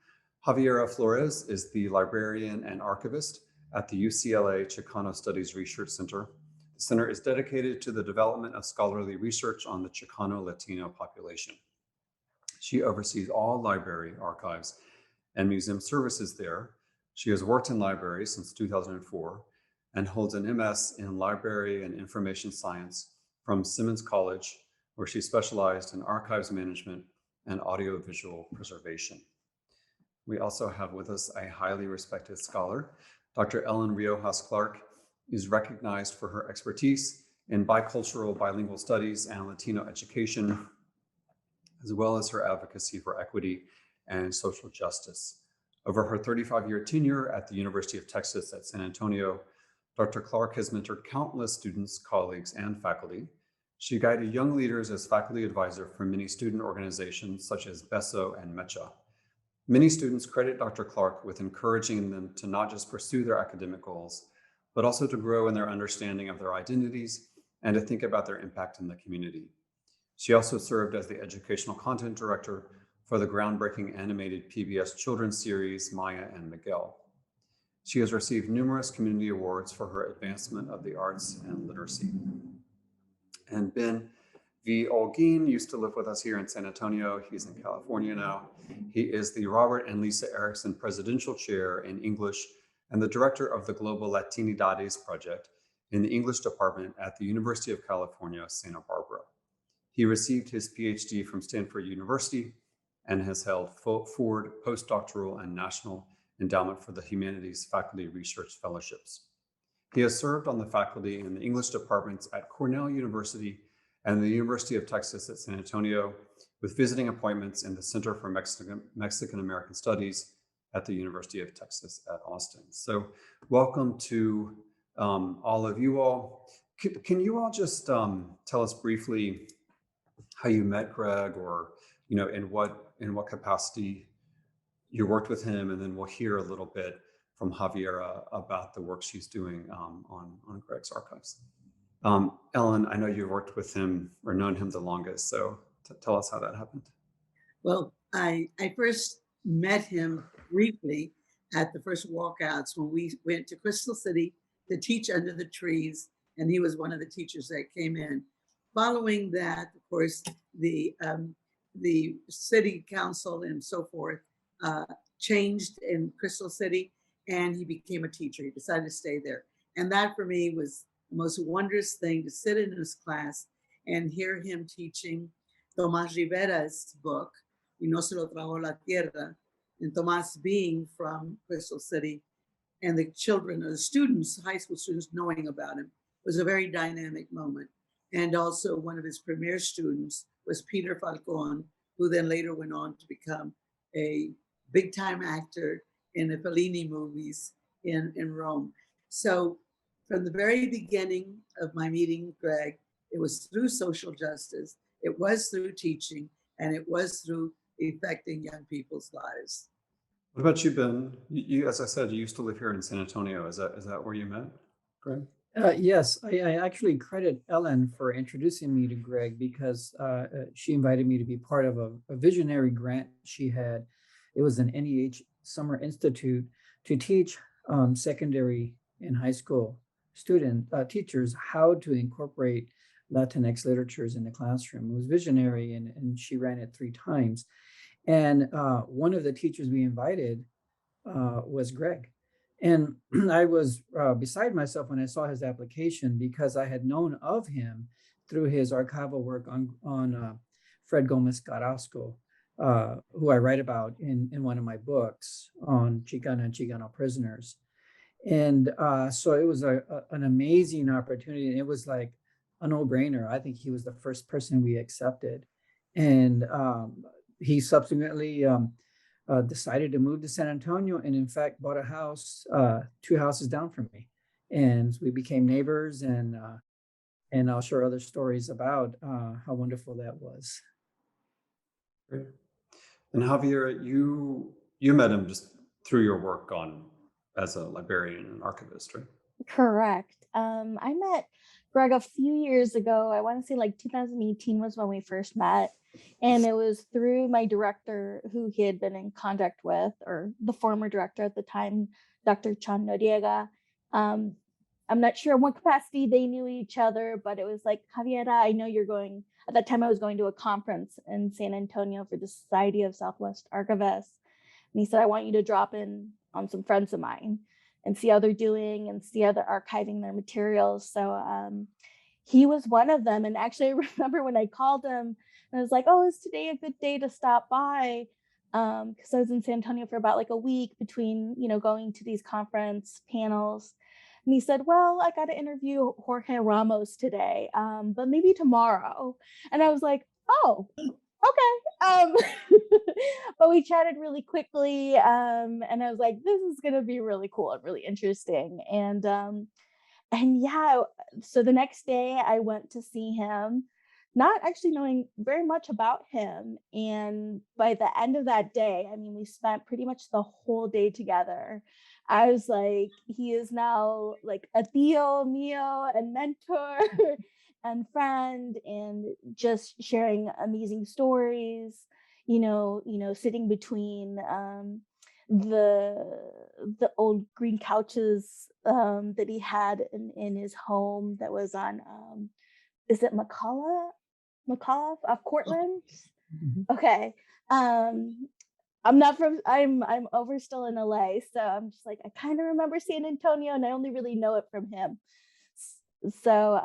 Javiera Flores is the librarian and archivist at the UCLA Chicano Studies Research Center. The center is dedicated to the development of scholarly research on the Chicano Latino population. She oversees all library archives and museum services there. She has worked in libraries since 2004 and holds an MS in Library and Information Science from Simmons College, where she specialized in archives management and audiovisual preservation. We also have with us a highly respected scholar. Dr. Ellen Riojas Clark is recognized for her expertise in bicultural bilingual studies and Latino education, as well as her advocacy for equity and social justice. Over her 35-year tenure at the University of Texas at San Antonio, Dr. Clark has mentored countless students, colleagues, and faculty. She guided young leaders as faculty advisor for many student organizations such as BESO and MECHA. Many students credit Dr. Clark with encouraging them to not just pursue their academic goals, but also to grow in their understanding of their identities and to think about their impact in the community. She also served as the educational content director for the groundbreaking animated PBS children's series, Maya and Miguel. She has received numerous community awards for her advancement of the arts and literacy. And Ben V. Olguin used to live with us here in San Antonio. He's in California now. He is the Robert and Lisa Erickson Presidential Chair in English and the director of the Global Latinidades Project in the English department at the University of California, Santa Barbara. He received his PhD from Stanford University and has held Ford postdoctoral and National Endowment for the Humanities Faculty Research Fellowships. He has served on the faculty in the English departments at Cornell University and the University of Texas at San Antonio, with visiting appointments in the Center for Mexican American Studies at the University of Texas at Austin. So welcome to all of you all. Can you all just tell us briefly how you met Gregg, or in what capacity you worked with him, and then we'll hear a little bit from Javiera about the work she's doing on Gregg's archives. Ellen, I know you've worked with him or known him the longest, so tell us how that happened. Well, I first met him briefly at the first walkouts when we went to Crystal City to teach under the trees, and he was one of the teachers that came in. Following that, of course, the city council and so forth changed in Crystal City, and he became a teacher. He decided to stay there. And that for me was the most wondrous thing, to sit in his class and hear him teaching Tomás Rivera's book, Y no se lo tragó la tierra, and Tomás being from Crystal City. and the children, or the students, high school students, knowing about him was a very dynamic moment. And also one of his premier students was Peter Falcon, who then later went on to become a big time actor in the Fellini movies in Rome. So from the very beginning of my meeting Gregg, it was through social justice, it was through teaching, and it was through affecting young people's lives. What about you, Ben? You, as I said, you used to live here in San Antonio. Is that where you met, Gregg? Yes, I actually credit Ellen for introducing me to Gregg because she invited me to be part of a visionary grant she had. It was an NEH Summer Institute to teach secondary and high school teachers how to incorporate Latinx literatures in the classroom. It was visionary, and she ran it 3 times. And one of the teachers we invited was Gregg. And I was beside myself when I saw his application because I had known of him through his archival work on Fred Gomez Carrasco, who I write about in one of my books on Chicana and Chicano prisoners. And so it was an amazing opportunity. And it was like a no-brainer. I think he was the first person we accepted. And he subsequently decided to move to San Antonio, and in fact bought a house 2 houses down from me, and we became neighbors. And I'll share other stories about how wonderful that was. Great. And Javier, you met him just through your work as a librarian and archivist, right? Correct. I met Gregg a few years ago. I want to say like 2018 was when we first met. And it was through my director who he had been in contact with, or the former director at the time, Dr. Chan Noriega. I'm not sure in what capacity they knew each other, but it was like, Javiera, I know you're going, at that time I was going to a conference in San Antonio for the Society of Southwest Archivists. And he said, I want you to drop in on some friends of mine and see how they're doing and see how they're archiving their materials. So he was one of them. And actually, I remember when I called him, and I was like, oh, is today a good day to stop by? Because I was in San Antonio for about like a week between, going to these conference panels. And he said, well, I got to interview Jorge Ramos today, but maybe tomorrow. And I was like, oh, okay. But we chatted really quickly. And I was like, this is going to be really cool and really interesting. And yeah, so the next day I went to see him, not actually knowing very much about him. And by the end of that day, I mean, we spent pretty much the whole day together. I was like, he is now like a tío mío and mentor and friend, and just sharing amazing stories, sitting between the old green couches that he had in his home that was on is it McCullough off Cortland? Mm-hmm. Okay. I'm over still in LA, so I'm just like, I kind of remember San Antonio and I only really know it from him. So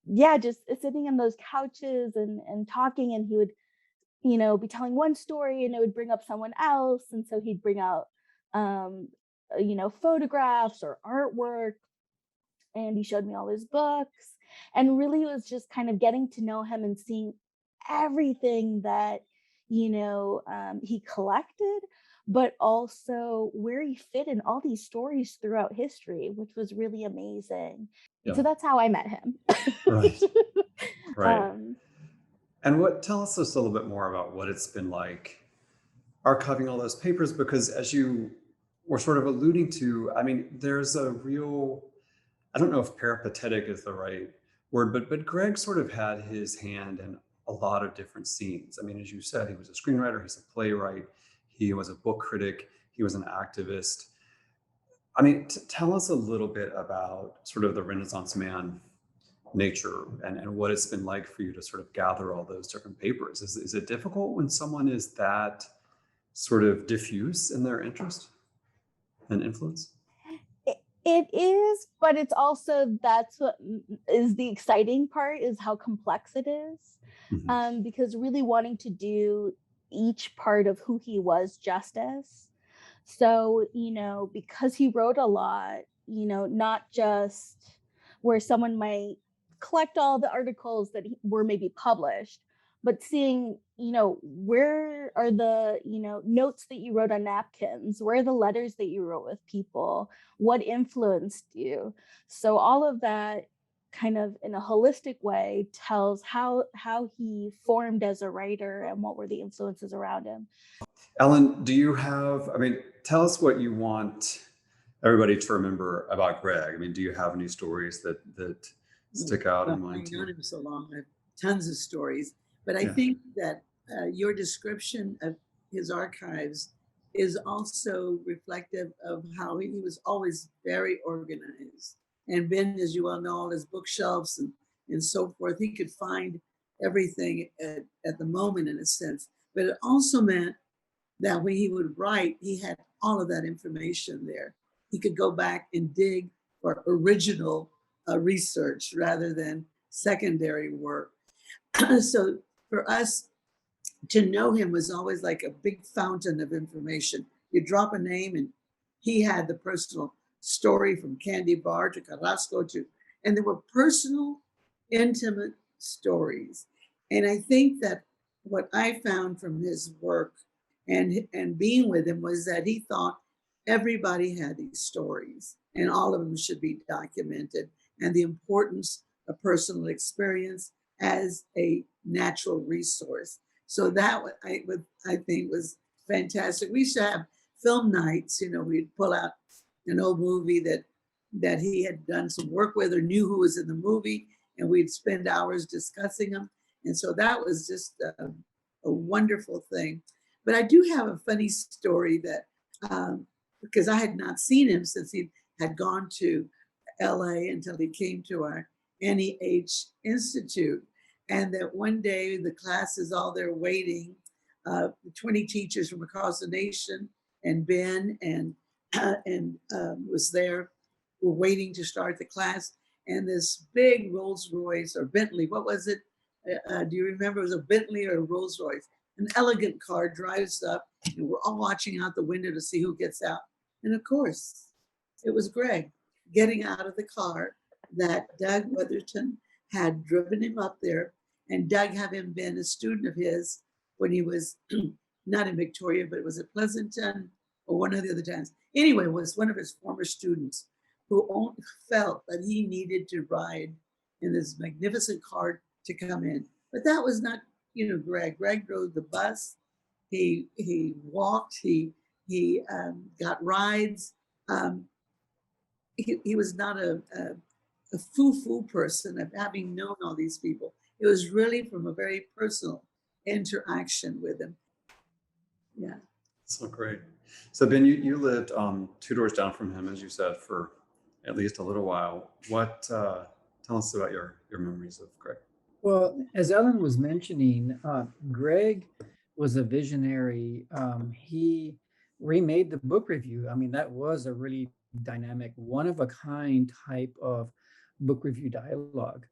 yeah, just sitting in those couches and talking, and he would be telling one story and it would bring up someone else. And so he'd bring out, photographs or artwork, and he showed me all his books, and really was just kind of getting to know him and seeing everything that, he collected, but also where he fit in all these stories throughout history, which was really amazing. Yeah. So that's how I met him. Right. Right. And tell us just a little bit more about what it's been like archiving all those papers, because as you were sort of alluding to, I mean, there's a real, I don't know if peripatetic is the right word, but Gregg sort of had his hand in a lot of different scenes. I mean, as you said, he was a screenwriter, he's a playwright, he was a book critic, he was an activist. I mean, tell us a little bit about sort of the Renaissance man nature and what it's been like for you to sort of gather all those different papers. Is it difficult when someone is that sort of diffuse in their interest and influence? It is, but it's also, that's what is the exciting part, is how complex it is. Mm-hmm. Because really wanting to do each part of who he was justice. So, because he wrote a lot, not just where someone might collect all the articles that were maybe published, but seeing, where are the, notes that you wrote on napkins? Where are the letters that you wrote with people? What influenced you? So all of that kind of in a holistic way tells how he formed as a writer and what were the influences around him. Ellen, do you have, I mean, tell us what you want everybody to remember about Gregg. I mean, do you have any stories that stick out in mind I've to known you? him so long. I have tons of stories, but I Yeah. think that your description of his archives is also reflective of how he was always very organized. And Ben, as you well know, all his bookshelves and so forth, he could find everything at the moment in a sense. But it also meant that when he would write, he had all of that information there. He could go back and dig for original research rather than secondary work. So for us to know him was always like a big fountain of information. You drop a name and he had the personal story from Candy Bar to Carrasco to, and there were personal, intimate stories. And I think that what I found from his work and being with him was that he thought everybody had these stories and all of them should be documented, and the importance of personal experience as a natural resource. So that I think was fantastic. We used to have film nights. We'd pull out an old movie that he had done some work with or knew who was in the movie, and we'd spend hours discussing them. And so that was just a wonderful thing. But I do have a funny story that because I had not seen him since he had gone to LA until he came to our NEH Institute. And that one day the class is all there waiting, 20 teachers from across the nation, and Ben was there. We're waiting to start the class, and this big Rolls Royce or Bentley, what was it? Do you remember? It was a Bentley or a Rolls Royce. An elegant car drives up, and we're all watching out the window to see who gets out. And of course, it was Gregg getting out of the car that Doug Weatherton had driven him up there. And Doug having been a student of his when he was not in Victoria, but it was at Pleasanton or one of the other times. Anyway, was one of his former students who felt that he needed to ride in this magnificent car to come in. But that was not, Gregg. Gregg drove the bus. He walked. He got rides. He was not a foo-foo person of having known all these people. It was really from a very personal interaction with him. Yeah. So great. So Ben, you lived 2 doors down from him, as you said, for at least a little while. What, tell us about your memories of Gregg. Well, as Ellen was mentioning, Gregg was a visionary. He remade the book review. I mean, that was a really dynamic, one-of-a-kind type of book review dialogue.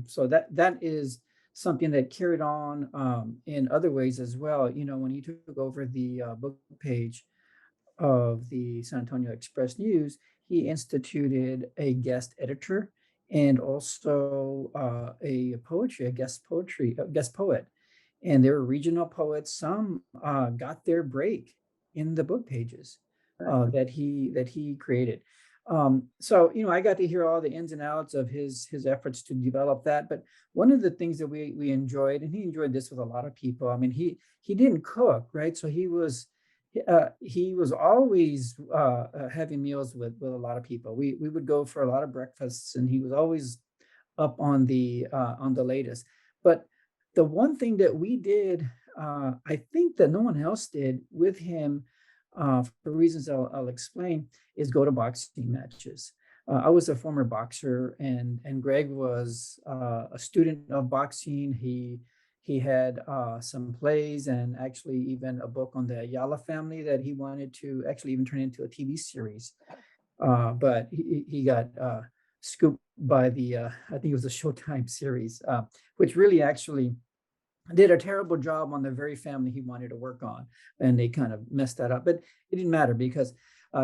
So that is something that carried on in other ways as well. When he took over the book page of the San Antonio Express News, he instituted a guest editor and also a guest poet. And there were regional poets. Some got their break in the book pages that he created. So I got to hear all the ins and outs of his efforts to develop that. But one of the things that we enjoyed, and he enjoyed this with a lot of people. I mean, he didn't cook, right? So he was always having meals with a lot of people. We would go for a lot of breakfasts, and he was always up on the latest. But the one thing that we did, I think that no one else did with him, for reasons I'll explain, is go to boxing matches. I was a former boxer, and Gregg was a student of boxing. He had some plays and actually even a book on the Ayala family that he wanted to actually even turn into a TV series. But he got scooped by the, I think it was a Showtime series, which really actually did a terrible job on the very family he wanted to work on, and they kind of messed that up. But it didn't matter because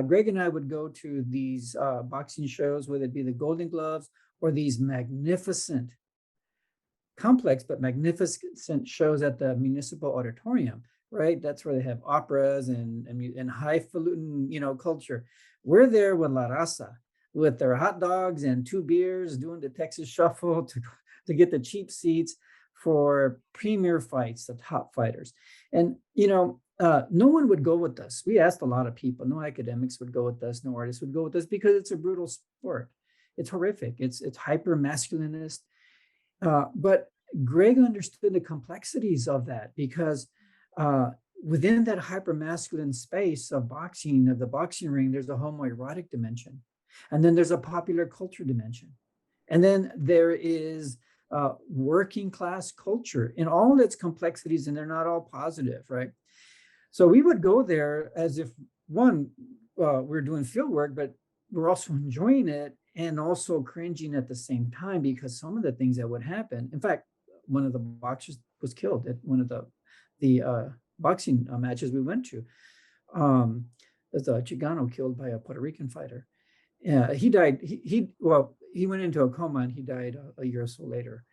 Greg and I would go to these boxing shows, whether it be the Golden Gloves or these magnificent, complex but magnificent shows at the municipal auditorium. Right, that's where they have operas and highfalutin, culture. We're there with La Raza, with their hot dogs and 2 beers, doing the Texas Shuffle to get the cheap seats for premier fights, the top fighters. And, no one would go with us. We asked a lot of people. No academics would go with us. No artists would go with us because it's a brutal sport. It's horrific. It's hyper masculinist. But Greg understood the complexities of that because within that hyper masculine space of boxing, of the boxing ring, there's a homoerotic dimension. And then there's a popular culture dimension. And then there is working class culture in all its complexities, and they're not all positive, right? So we would go there as if, one, we're doing field work, but we're also enjoying it and also cringing at the same time because some of the things that would happen. In fact, one of the boxers was killed at one of the boxing matches we went to. There's a Chicano killed by a Puerto Rican fighter. He died. He went into a coma and he died a year or so later.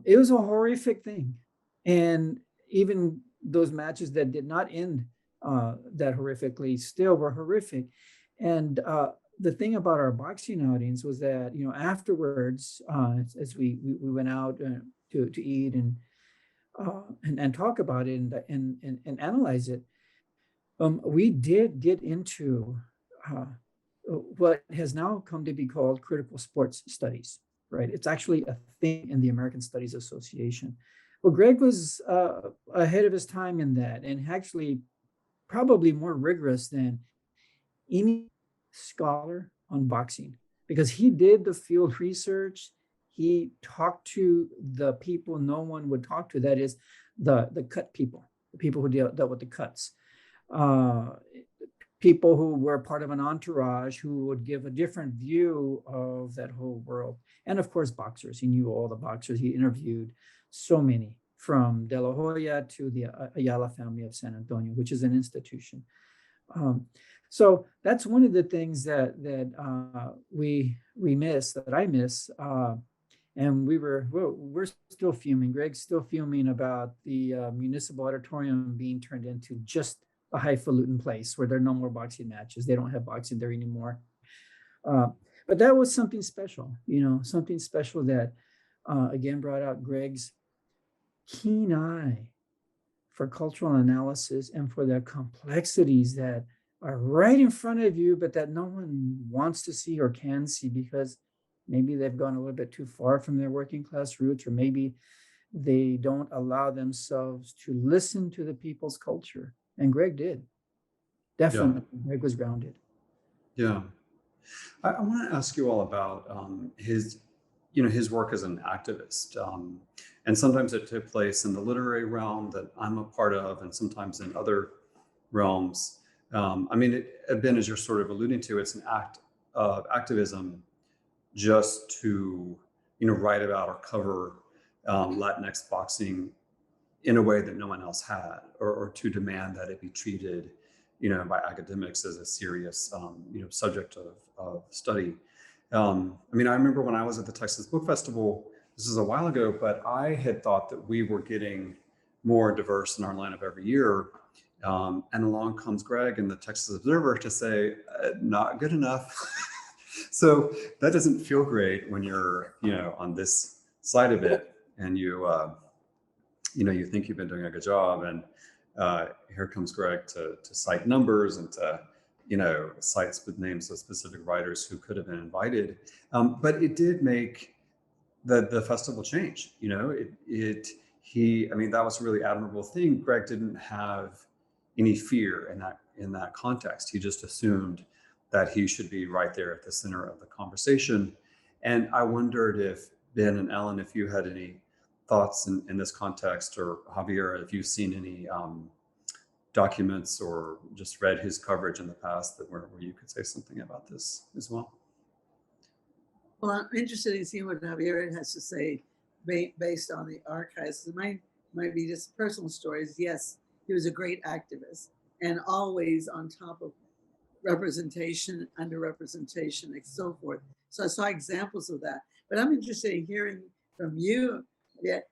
It was a horrific thing, and even those matches that did not end that horrifically still were horrific. And the thing about our boxing outings was that afterwards, as we went out to eat and talk about it and analyze it, we did get into what has now come to be called critical sports studies, right? It's actually a thing in the American Studies Association. Well, Greg was ahead of his time in that, and actually probably more rigorous than any scholar on boxing, because he did the field research. He talked to the people no one would talk to, that is the cut people, the people who dealt with the cuts. People who were part of an entourage who would give a different view of that whole world. And of course, boxers. He knew all the boxers. He interviewed so many, from De La Hoya to the Ayala family of San Antonio, which is an institution. So that's one of the things that we miss, that I miss. And we're still fuming. Greg's still fuming about the municipal auditorium being turned into just a highfalutin place where there are no more boxing matches. They don't have boxing there anymore. But that was something special, something special that, again, brought out Greg's keen eye for cultural analysis and for the complexities that are right in front of you, but that no one wants to see or can see because maybe they've gone a little bit too far from their working class roots, or maybe they don't allow themselves to listen to the people's culture. And Greg did. Definitely, yeah. Greg was grounded. Yeah. I want to ask you all about his work as an activist. And sometimes it took place in the literary realm that I'm a part of, and sometimes in other realms. Ben, as you're sort of alluding to, it's an act of activism just to, write about or cover Latinx boxing in a way that no one else had, or to demand that it be treated, by academics as a serious, subject of study. I remember when I was at the Texas Book Festival, this is a while ago, but I had thought that we were getting more diverse in our lineup every year. And along comes Greg and the Texas Observer to say, not good enough. So that doesn't feel great when you're, on this side of it, and you think you've been doing a good job, and here comes Greg to cite numbers and to, cite with names of specific writers who could have been invited. But it did make the festival change. That was a really admirable thing. Greg didn't have any fear in that context. He just assumed that he should be right there at the center of the conversation. And I wondered if Ben and Ellen, if you had any thoughts in this context, or Javier, if you've seen any documents or just read his coverage in the past where you could say something about this as well. Well, I'm interested in seeing what Javier has to say based on the archives. My might be just personal stories. Yes, he was a great activist and always on top of representation, underrepresentation, and so forth. So I saw examples of that. But I'm interested in hearing from you that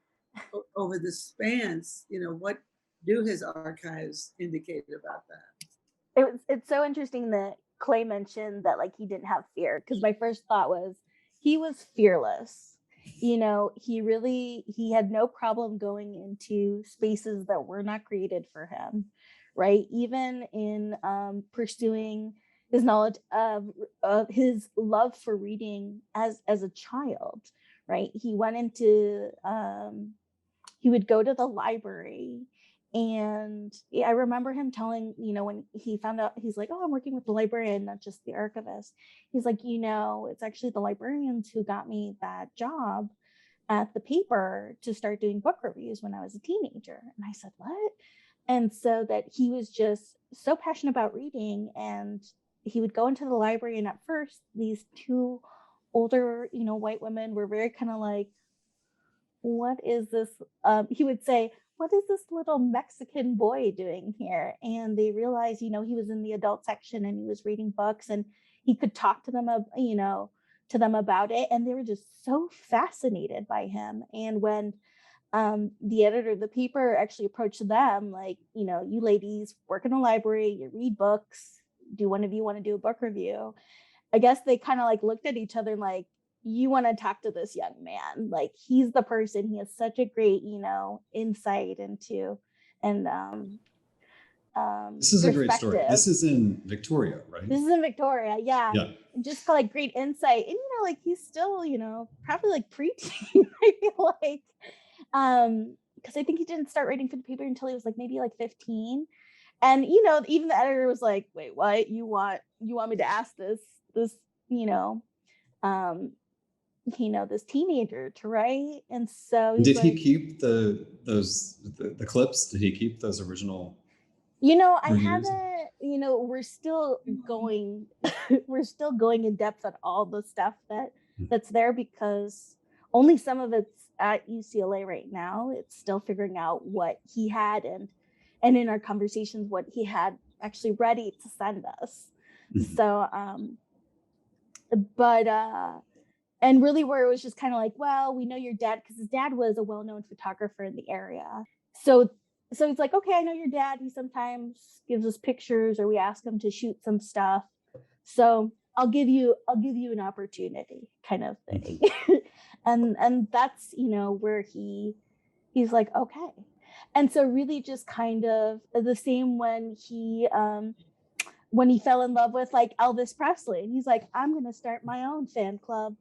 over the spans, what do his archives indicate about that? It's so interesting that Clay mentioned that like he didn't have fear, because my first thought was he was fearless. He had no problem going into spaces that were not created for him, right? Even in pursuing his knowledge of his love for reading as a child, right? He would go to the library. And I remember him telling, when he found out, he's like, oh, I'm working with the librarian, not just the archivist. He's like, it's actually the librarians who got me that job at the paper to start doing book reviews when I was a teenager. And I said, what? And so that he was just so passionate about reading. And he would go into the library. And at first, these two older, white women were very kind of like, what is this? He would say, what is this little Mexican boy doing here? And they realized, he was in the adult section and he was reading books, and he could talk to them, about it. And they were just so fascinated by him. And when the editor of the paper actually approached them, like, you ladies work in a library, you read books. Do one of you want to do a book review? I guess they kind of like looked at each other like, you want to talk to this young man, like he's the person. He has such a great insight into and This is a great story. This is in Victoria, right? This is in Victoria, yeah. And just like great insight. And like he's still probably like preteen. I feel like because I think he didn't start writing for the paper until he was like maybe like 15. And even the editor was like, wait, what? You want me to ask this this teenager to write? And so did he keep the clips? Did he keep those original? I haven't, we're still going in depth on all the stuff that's there, because only some of it's at UCLA right now. It's still figuring out what he had and in our conversations what he had actually ready to send us. So and really where it was just kind of like, well, we know your dad, because his dad was a well-known photographer in the area. So it's like, okay, I know your dad. He sometimes gives us pictures, or we ask him to shoot some stuff. So I'll give you an opportunity, kind of thing. and that's where he's like, okay. And so really just kind of the same when he fell in love with like Elvis Presley, and he's like, I'm gonna start my own fan club.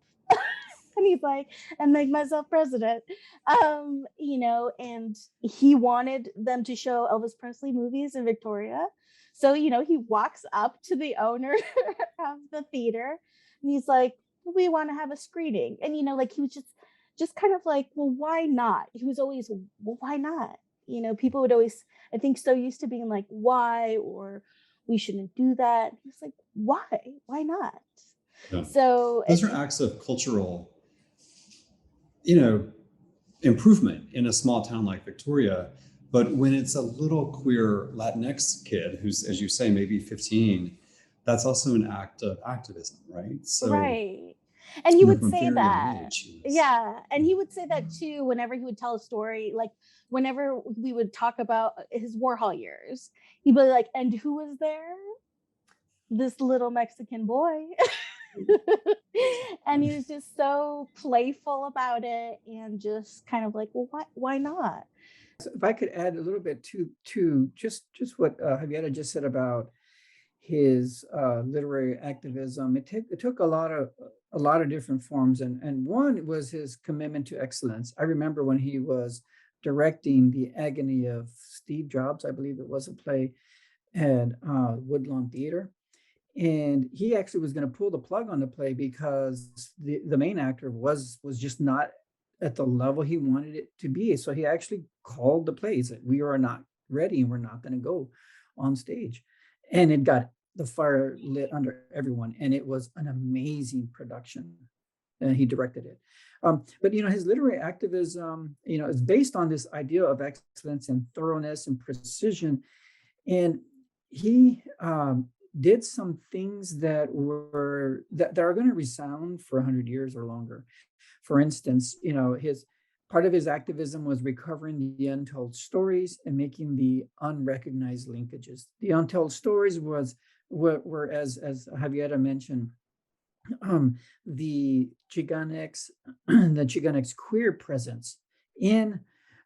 And he's like, and make myself president. And he wanted them to show Elvis Presley movies in Victoria. So, he walks up to the owner of the theater, and he's like, we want to have a screening. And, like, he was just kind of like, well, why not? He was always, well, why not? People would always, I think, so used to being like, why, or we shouldn't do that. He was like, why not? Yeah. So those are acts of cultural, improvement in a small town like Victoria. But when it's a little queer Latinx kid who's, as you say, maybe 15, that's also an act of activism, right? So, right. And he would say that. Yeah. And he would say that too, whenever he would tell a story, like whenever we would talk about his Warhol years, he'd be like, and who was there? This little Mexican boy. And he was just so playful about it, and just kind of like, well, why not? So if I could add a little bit to just what Javiera just said about his literary activism. It took a lot of different forms, and one was his commitment to excellence. I remember when he was directing The Agony of Steve Jobs, I believe it was a play at Woodlawn Theater. And he actually was going to pull the plug on the play because the main actor was just not at the level he wanted it to be. So he actually called the play. He said, we are not ready and we're not going to go on stage. And it got the fire lit under everyone. And it was an amazing production. And he directed it. But his literary activism, is based on this idea of excellence and thoroughness and precision. And he did some things that are going to resound for 100 years or longer. For instance, his part of his activism was recovering the untold stories and making the unrecognized linkages. The untold stories were as Javiera mentioned, the Chicanx, the Chicanx queer presence in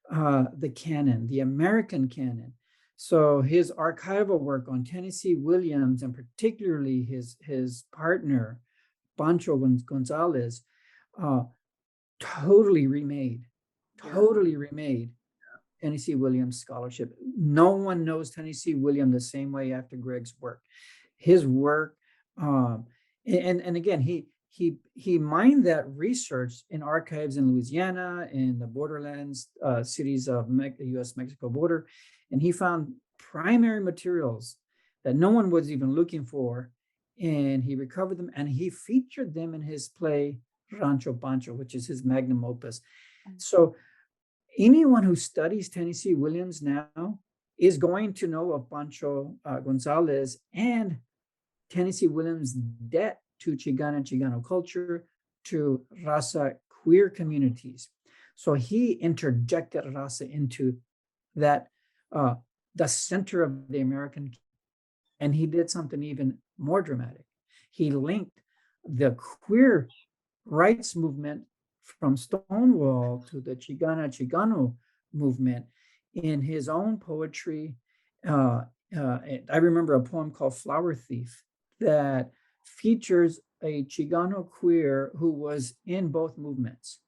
the canon, the American canon. So his archival work on Tennessee Williams, and particularly his partner, Pancho Gonzalez, totally remade Tennessee Williams scholarship. No one knows Tennessee Williams the same way after Gregg's work. His work, and again, he mined that research in archives in Louisiana, in the borderlands cities of the U.S.-Mexico border, and he found primary materials that no one was even looking for, and he recovered them and he featured them in his play Rancho Pancho, which is his magnum opus. So anyone who studies Tennessee Williams now is going to know of Pancho Gonzalez and Tennessee Williams' debt to Chicana and Chicano culture, to Raza queer communities. So he interjected Raza into that, the center of the American, and he did something even more dramatic. He linked the queer rights movement from Stonewall to the Chicana Chicano movement in his own poetry. I remember a poem called Flower Thief that features a Chicano queer who was in both movements,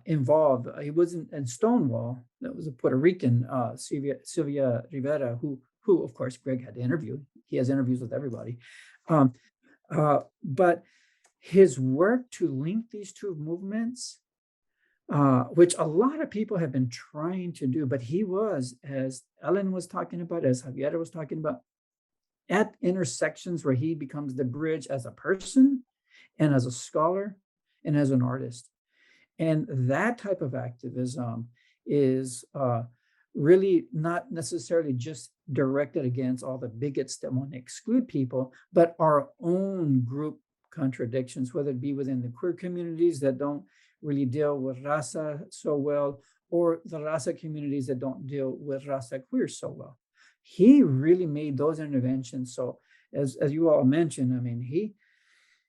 involved. He wasn't in Stonewall. That was a Puerto Rican, Sylvia Rivera, who of course Gregg had to interview. He has interviews with everybody. But his work to link these two movements, which a lot of people have been trying to do, but he was, as Ellen was talking about, as Javiera was talking about, at intersections where he becomes the bridge as a person and as a scholar and as an artist. And that type of activism is really not necessarily just directed against all the bigots that want to exclude people, but our own group contradictions, whether it be within the queer communities that don't really deal with Raza so well, or the Raza communities that don't deal with Raza queer so well. He really made those interventions. So as you all mentioned, I mean,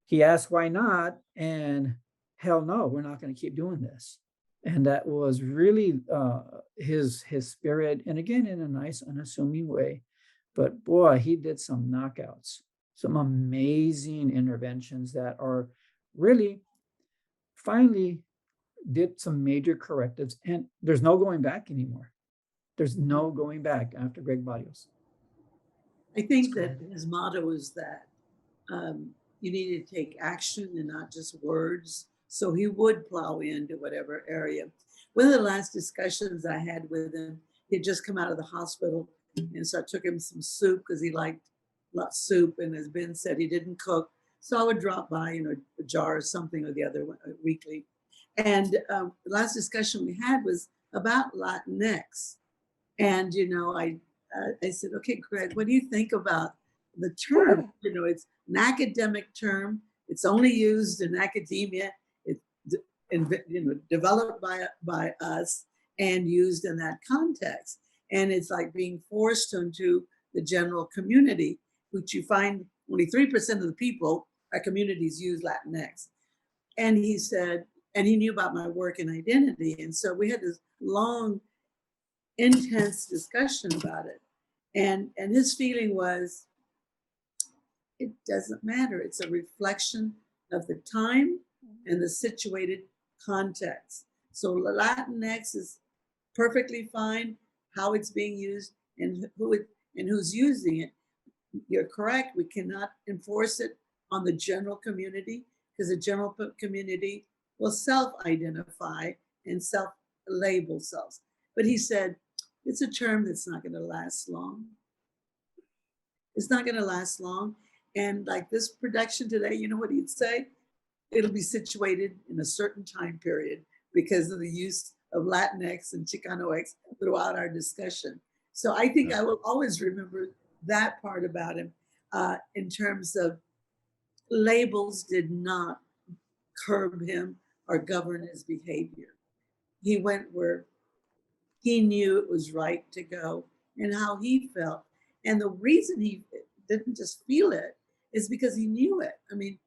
he asked why not, and hell no, we're not going to keep doing this. And that was really his spirit, and again, in a nice, unassuming way. But boy, he did some knockouts, some amazing interventions that are really finally did some major correctives, and there's no going back anymore. There's no going back after Gregg Barrios. I think that his motto is that you need to take action and not just words. So he would plow into whatever area. One of the last discussions I had with him, he had just come out of the hospital, and so I took him some soup because he liked soup, and as Ben said, he didn't cook. So I would drop by, a jar or something or the other weekly. And the last discussion we had was about Latinx. And, I said, okay, Gregg, what do you think about the term? It's an academic term. It's only used in academia. It's developed by us and used in that context. And it's like being forced into the general community, which you find only 3% of the people, our communities, use Latinx. And he said, and he knew about my work in identity. And so we had this long, intense discussion about it. And his feeling was, it doesn't matter. It's a reflection of the time and the situated context. So Latinx is perfectly fine, how it's being used and who's using it. You're correct. We cannot enforce it on the general community because the general community will self-identify and self-label selves. But he said, it's a term that's not going to last long. It's not going to last long. And like this production today, you know what he'd say? it'll be situated in a certain time period because of the use of Latinx and Chicanox throughout our discussion. So I think I will always remember that part about him in terms of labels did not curb him or govern his behavior. He went where he knew it was right to go and how he felt. And the reason he didn't just feel it is because he knew it. I mean,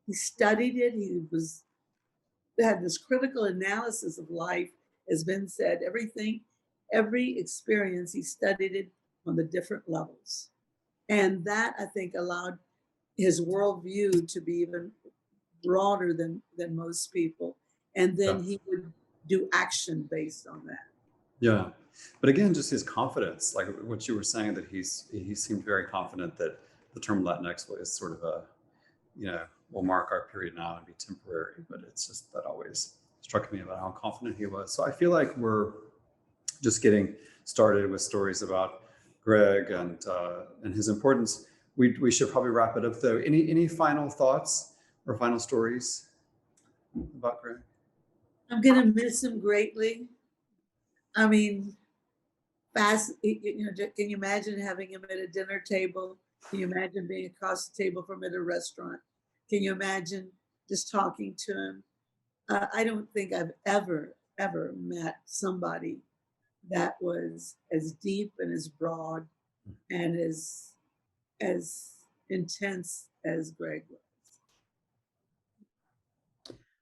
he studied it. He had this critical analysis of life, as Ben said, every experience, he studied it on the different levels. And that, I think, allowed his worldview to be even broader than most people. And then he would do action based on that. Yeah. But again, just his confidence, like what you were saying, that he seemed very confident that the term Latinx was sort of a, will mark our period now and be temporary. But it's just that always struck me about how confident he was. So I feel like we're just getting started with stories about Gregg and his importance. We should probably wrap it up though. Any final thoughts or final stories about Gregg? I'm gonna miss him greatly. I mean, can you imagine having him at a dinner table? Can you imagine being across the table from him at a restaurant? Can you imagine just talking to him? I don't think I've ever met somebody that was as deep and as broad and as intense as Gregg was.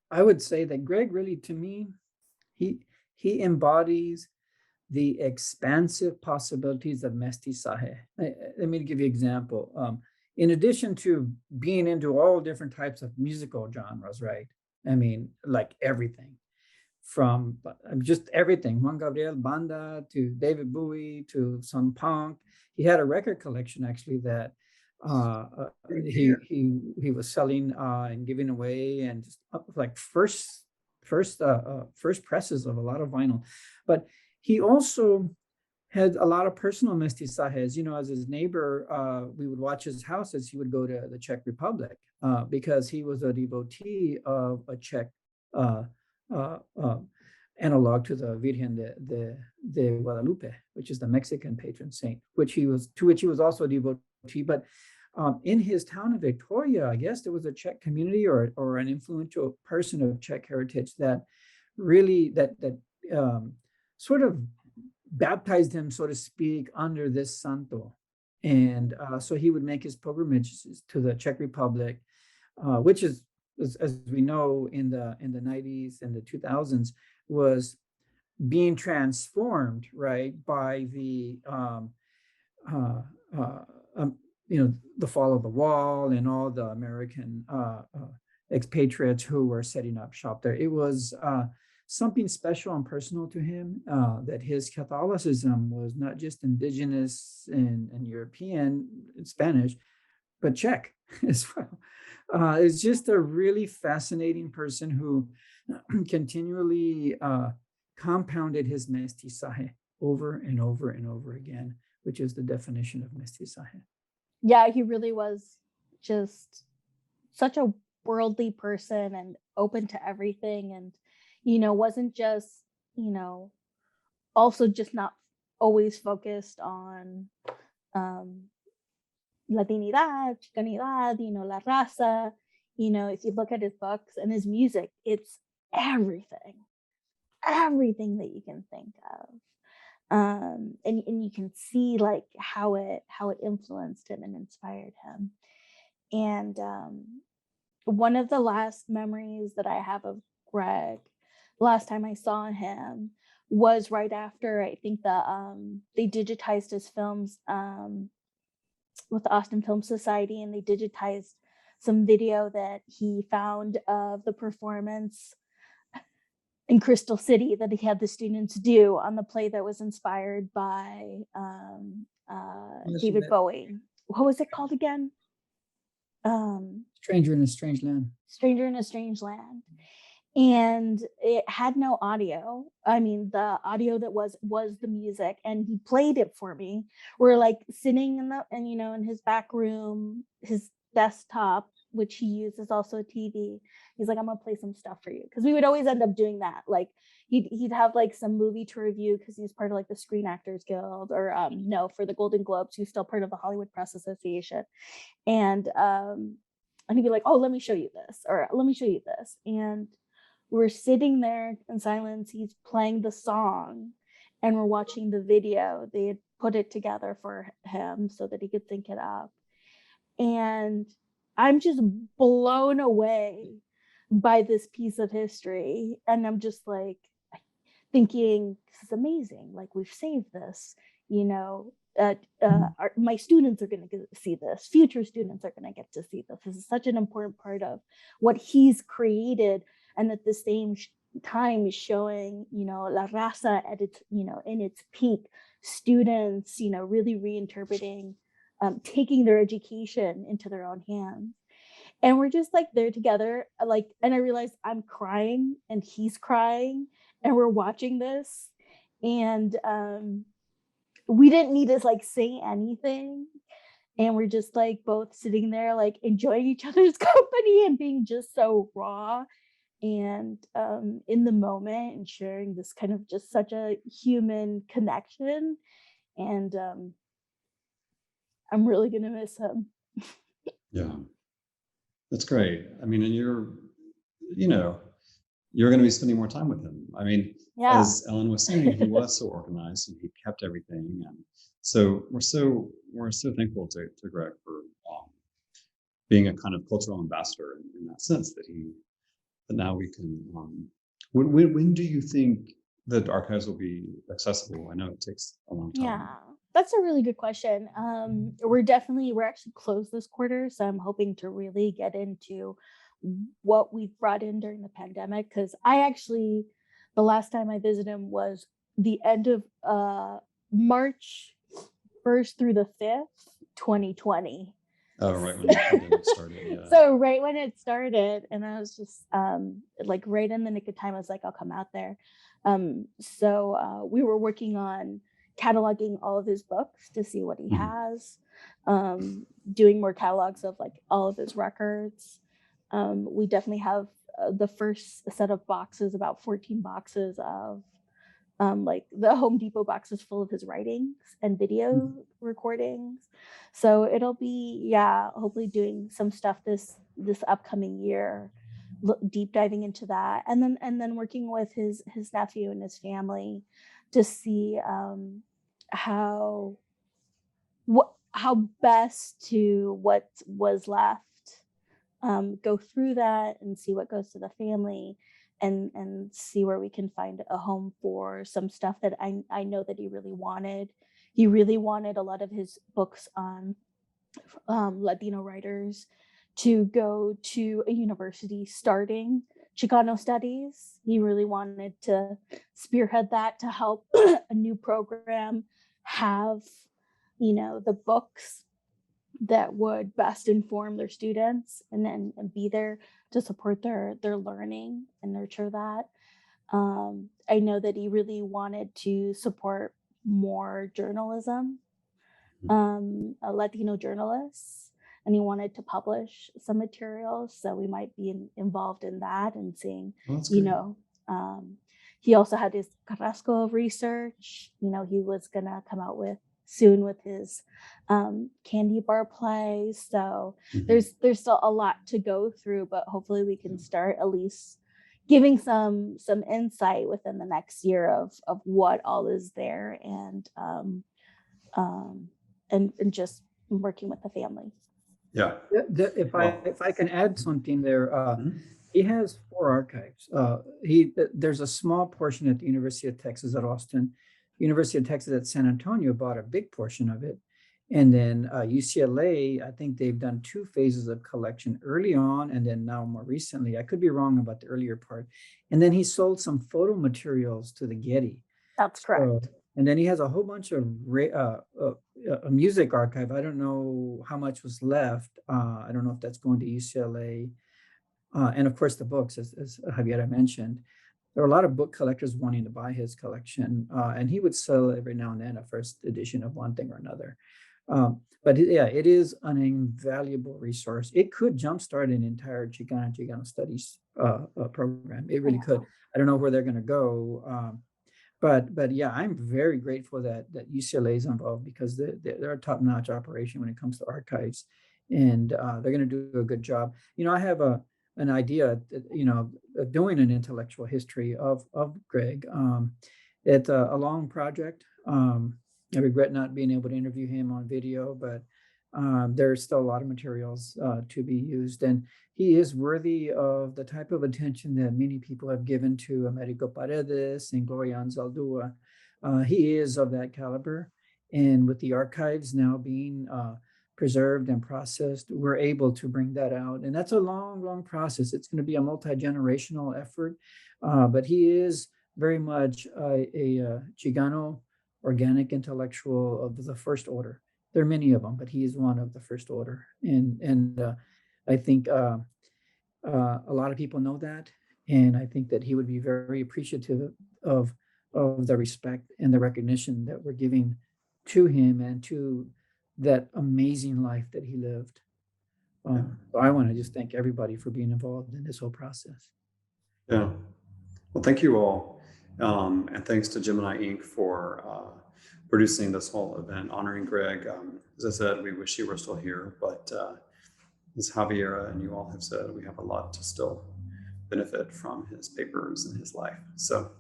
I would say that Gregg really, to me, he embodies the expansive possibilities of mestizaje. Let me give you an example. In addition to being into all different types of musical genres, right? I mean, like everything from just everything, Juan Gabriel Banda to David Bowie to some punk. He had a record collection actually that he was selling and giving away, and just like first presses of a lot of vinyl. But he also had a lot of personal mestizajes. As his neighbor, we would watch his house as he would go to the Czech Republic because he was a devotee of a Czech analog to the Virgen de Guadalupe, which is the Mexican patron saint, to which he was also a devotee. But in his town of Victoria, I guess there was a Czech community or an influential person of Czech heritage that really sort of baptized him, so to speak, under this santo. And so he would make his pilgrimages to the Czech Republic, which is, as we know, in the 90s and the 2000s, was being transformed, right, by the the fall of the wall and all the American expatriates who were setting up shop there. It was something special and personal to him, that his Catholicism was not just indigenous and European, Spanish, but Czech as well. It's just a really fascinating person who continually compounded his mestizaje over and over and over again, which is the definition of mestizaje. Yeah, he really was just such a worldly person and open to everything, and wasn't just also just not always focused on Latinidad, Chicanidad, la raza. If you look at his books and his music, it's everything that you can think of. And you can see like how it influenced him and inspired him. And one of the last memories that I have of Gregg, the last time I saw him was right after, I think they digitized his films with the Austin Film Society, and they digitized some video that he found of the performance in Crystal City that he had the students do on the play that was inspired by David Bowie. What was it called again? Stranger in a Strange Land. Stranger in a Strange Land. And it had no audio. I mean, the audio that was the music, and he played it for me. We're like sitting in his back room, his desktop, which he uses also a TV. He's like, I'm gonna play some stuff for you, because we would always end up doing that. Like he'd have like some movie to review because he's part of like the Screen Actors Guild, or no, for the Golden Globes, he's still part of the Hollywood Press Association, and he'd be like, oh, let me show you this, or let me show you this, and we're sitting there in silence. He's playing the song, and we're watching the video. They had put it together for him so that he could sync it up. And I'm just blown away by this piece of history. And I'm just like thinking, this is amazing. Like, we've saved this, you know. My students are going to see this. Future students are going to get to see this. This is such an important part of what he's created, and at the same time showing, you know, La Raza at its, you know, in its peak. Students, you know, really reinterpreting, taking their education into their own hands. And we're just like there together, like, and I realized I'm crying and he's crying, and we're watching this, and we didn't need to like say anything, and we're just like both sitting there like enjoying each other's company and being just so raw and in the moment, and sharing this kind of just such a human connection. And I'm really gonna miss him. Yeah, that's great. I mean, and you know, you're going to be spending more time with him. I mean, Yeah. as Ellen was saying, he was so organized and he kept everything, and so we're so thankful to Gregg for being a kind of cultural ambassador in that sense, that now we can. When do you think that archives will be accessible? I know it takes a long time. Yeah, that's a really good question. We're actually closed this quarter, so I'm hoping to really get into what we've brought in during the pandemic, because the last time I visited him was the end of March 1st through the 5th, 2020. Oh, right when the pandemic started. Yeah. So right when it started, and I was just like right in the nick of time, I was like, I'll come out there. So we were working on cataloging all of his books to see what he has, doing more catalogs of like all of his records. We definitely have the first set of boxes, about 14 boxes of like the Home Depot boxes full of his writings and video recordings. So it'll be, yeah, hopefully doing some stuff this upcoming year, deep diving into that, and then working with his nephew and his family to see how best to what was left, go through that and see what goes to the family, and see where we can find a home for some stuff that I know that he really wanted. He really wanted a lot of his books on Latino writers to go to a university starting Chicano studies. He really wanted to spearhead that to help a new program have, you know, the books that would best inform their students, and be there to support their learning and nurture that. I know that he really wanted to support more journalism, Latino journalists, and he wanted to publish some materials. So we might be involved in that and seeing, you know, he also had his Carrasco research. You know, he was gonna come out soon with his candy bar plays. So there's still a lot to go through, but hopefully we can start at least giving some insight within the next year of what all is there, and just working with the family. Yeah. If I can add something there, he has 4 archives. There's a small portion at the University of Texas at Austin. University of Texas at San Antonio bought a big portion of it. And then UCLA, I think they've done 2 phases of collection early on, and then now more recently. I could be wrong about the earlier part. And then he sold some photo materials to the Getty. That's correct. And then he has a whole bunch of a music archive. I don't know how much was left. I don't know if that's going to UCLA. And of course, the books, as Javiera mentioned. There are a lot of book collectors wanting to buy his collection, and he would sell every now and then a first edition of one thing or another. Yeah, it is an invaluable resource. It could jumpstart an entire Chicano studies program. It really could. I don't know where they're going to go. But yeah, I'm very grateful that UCLA is involved because they're a top-notch operation when it comes to archives, and they're going to do a good job. I have an idea, of doing an intellectual history of Gregg. It's a long project. I regret not being able to interview him on video, but there's still a lot of materials to be used, and he is worthy of the type of attention that many people have given to Americo Paredes and Gloria Anzaldúa. He is of that caliber, and with the archives now being preserved and processed, we're able to bring that out, and that's a long process. It's going to be a multi-generational effort, but he is very much a Chicano organic intellectual of the first order. There are many of them, but he is one of the first order, and I think a lot of people know that, and I think that he would be very appreciative of the respect and the recognition that we're giving to him and to that amazing life that he lived. So I want to just thank everybody for being involved in this whole process. Yeah. Well, thank you all. And thanks to Gemini Ink for producing this whole event honoring Gregg. As I said, we wish he were still here, but as Javiera and you all have said, we have a lot to still benefit from his papers and his life. So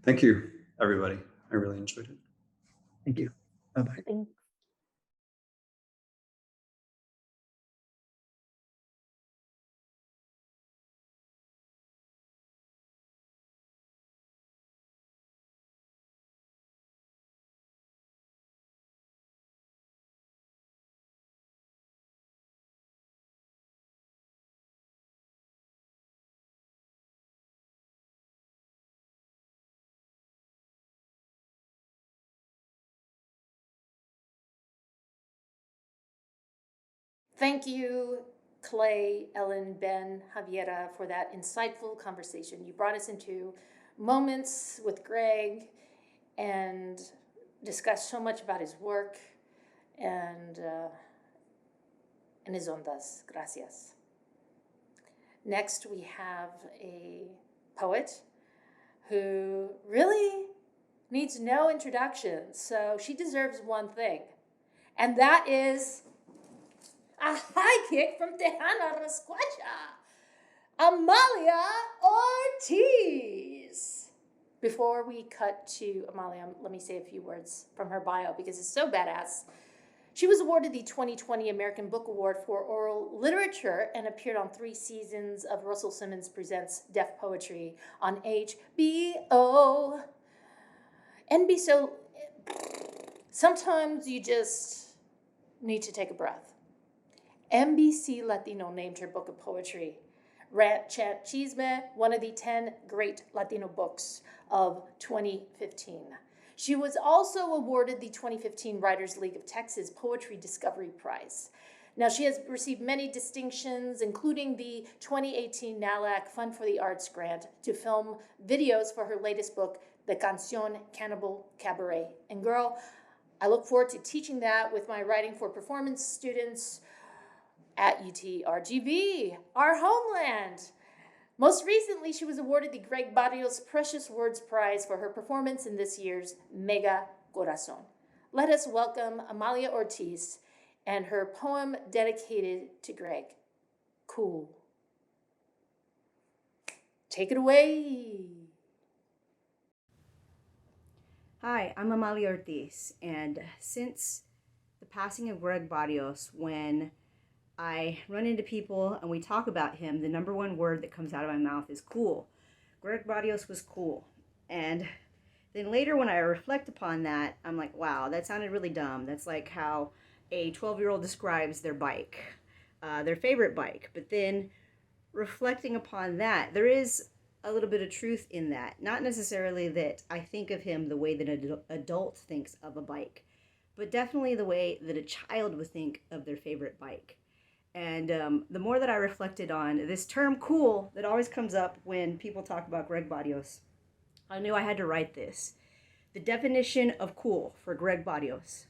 thank you, everybody. I really enjoyed it. Thank you. Bye-bye. Thanks. Thank you, Clay, Ellen, Ben, Javiera, for that insightful conversation. You brought us into moments with Gregg and discussed so much about his work and his ondas. Gracias. Next, we have a poet who really needs no introduction, so she deserves one thing, and that is a high kick from Tejana Rascuacha, Amalia Ortiz. Before we cut to Amalia, let me say a few words from her bio because it's so badass. She was awarded the 2020 American Book Award for Oral Literature and appeared on 3 seasons of Russell Simmons Presents Deaf Poetry on HBO. So sometimes you just need to take a breath. NBC Latino named her book of poetry, Rant Chant Chisme, one of the 10 great Latino books of 2015. She was also awarded the 2015 Writers League of Texas Poetry Discovery Prize. Now, she has received many distinctions, including the 2018 NALAC Fund for the Arts grant to film videos for her latest book, The Canción Cannibal Cabaret. And girl, I look forward to teaching that with my writing for performance students at UTRGV, our homeland. Most recently, she was awarded the Gregg Barrios Precious Words Prize for her performance in this year's Mega Corazon. Let us welcome Amalia Ortiz and her poem dedicated to Gregg. Cool. Take it away. Hi, I'm Amalia Ortiz, and since the passing of Gregg Barrios, when I run into people and we talk about him, the number one word that comes out of my mouth is cool. Gregg Barrios was cool. And then later when I reflect upon that, I'm like, wow, that sounded really dumb. That's like how a 12-year-old describes their bike, their favorite bike. But then reflecting upon that, there is a little bit of truth in that. Not necessarily that I think of him the way that an adult thinks of a bike, but definitely the way that a child would think of their favorite bike. And the more that I reflected on this term cool that always comes up when people talk about Gregg Barrios, I knew I had to write this. The definition of cool for Gregg Barrios.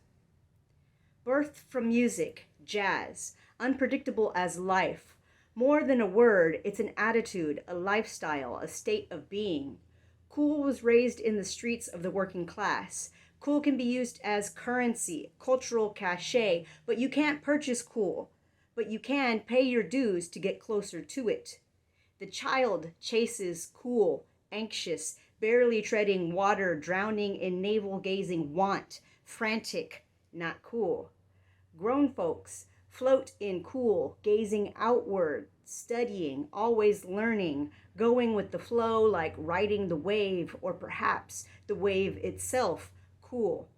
Birthed from music, jazz, unpredictable as life. More than a word, it's an attitude, a lifestyle, a state of being. Cool was raised in the streets of the working class. Cool can be used as currency, cultural cachet, but you can't purchase cool. But you can pay your dues to get closer to it. The child chases cool, anxious, barely treading water, drowning in navel-gazing want, frantic, not cool. Grown folks float in cool, gazing outward, studying, always learning, going with the flow like riding the wave, or perhaps the wave itself, cool.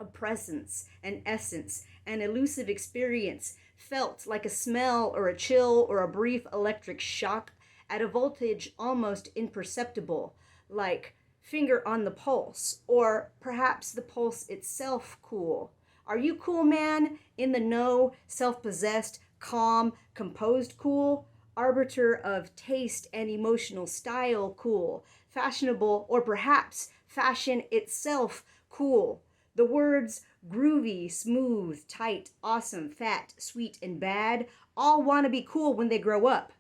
A presence, an essence, an elusive experience, felt like a smell or a chill or a brief electric shock at a voltage almost imperceptible, like finger on the pulse, or perhaps the pulse itself cool. Are you cool, man? In the know, self-possessed, calm, composed cool? Arbiter of taste and emotional style cool? Fashionable, or perhaps fashion itself cool? The words groovy, smooth, tight, awesome, fat, sweet, and bad all want to be cool when they grow up.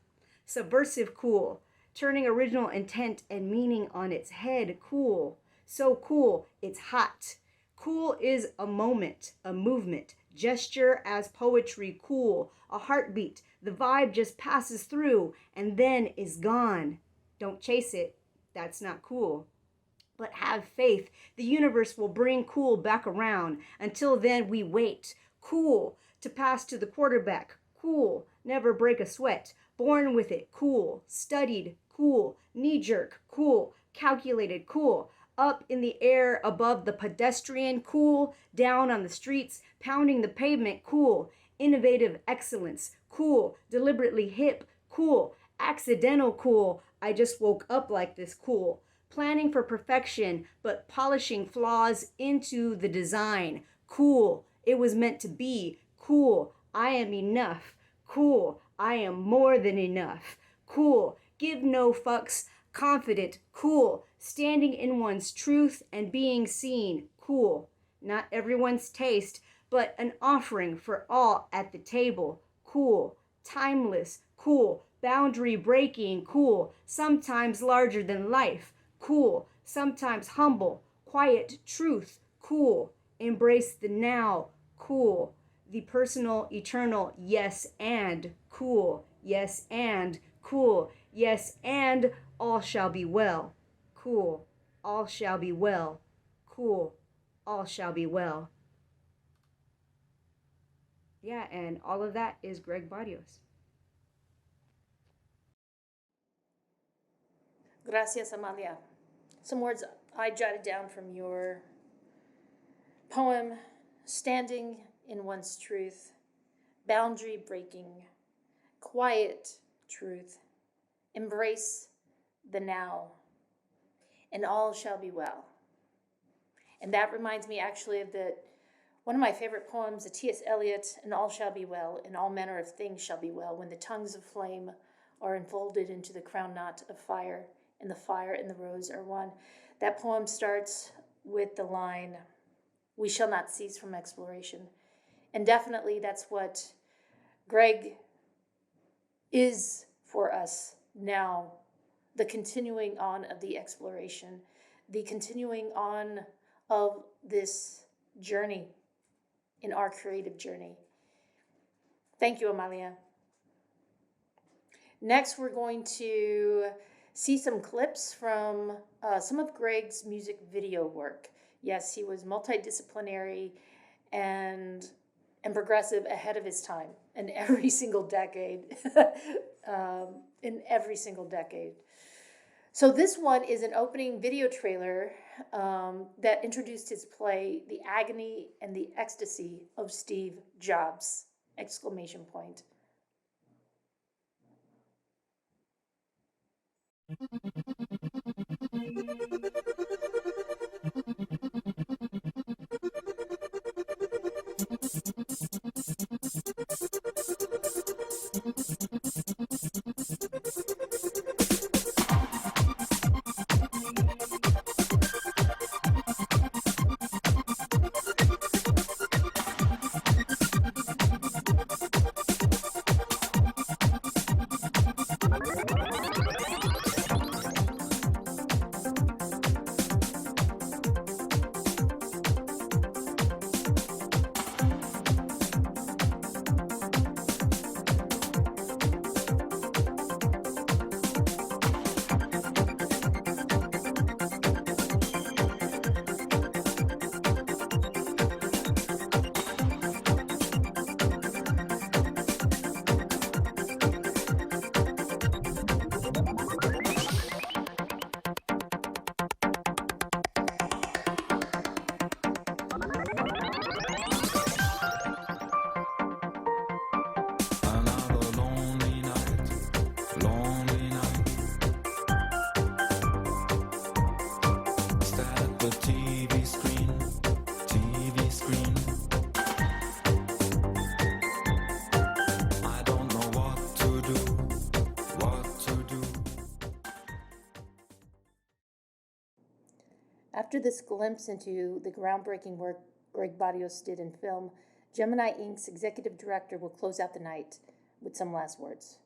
Subversive cool, turning original intent and meaning on its head cool. So cool, it's hot. Cool is a moment, a movement, gesture as poetry cool, a heartbeat. The vibe just passes through and then is gone. Don't chase it. That's not cool. But have faith. The universe will bring cool back around. Until then, we wait. Cool to pass to the quarterback. Cool, never break a sweat. Born with it. Cool, studied. Cool, knee-jerk. Cool, calculated. Cool. Up in the air above the pedestrian, cool, down on the streets, pounding the pavement, cool, innovative excellence, cool, deliberately hip, cool, accidental cool, I just woke up like this, cool, planning for perfection, but polishing flaws into the design, cool, it was meant to be, cool, I am enough, cool, I am more than enough, cool, give no fucks, confident, cool, standing in one's truth and being seen, cool. Not everyone's taste, but an offering for all at the table, cool. Timeless, cool. Boundary breaking, cool. Sometimes larger than life, cool. Sometimes humble, quiet truth, cool. Embrace the now, cool. The personal, eternal, yes and, cool. Yes and, cool. Yes and, all shall be well. Cool, all shall be well. Cool, all shall be well. Yeah, and all of that is Gregg Barrios. Gracias, Amalia. Some words I jotted down from your poem: standing in one's truth, boundary breaking, quiet truth, embrace the now, and all shall be well. And that reminds me actually of one of my favorite poems, the T.S. Eliot, and all shall be well, and all manner of things shall be well, when the tongues of flame are enfolded into the crown knot of fire, and the fire and the rose are one. That poem starts with the line, we shall not cease from exploration. And definitely that's what Gregg is for us now, the continuing on of the exploration, the continuing on of this journey, in our creative journey. Thank you, Amalia. Next, we're going to see some clips from some of Gregg's music video work. Yes, he was multidisciplinary and progressive ahead of his time in every single decade. So this one is an opening video trailer that introduced his play, The Agony and the Ecstasy of Steve Jobs! ! the TV screen, TV screen. I don't know what to do, what to do. After this glimpse into the groundbreaking work Gregg Barrios did in film, Gemini Ink's executive director will close out the night with some last words.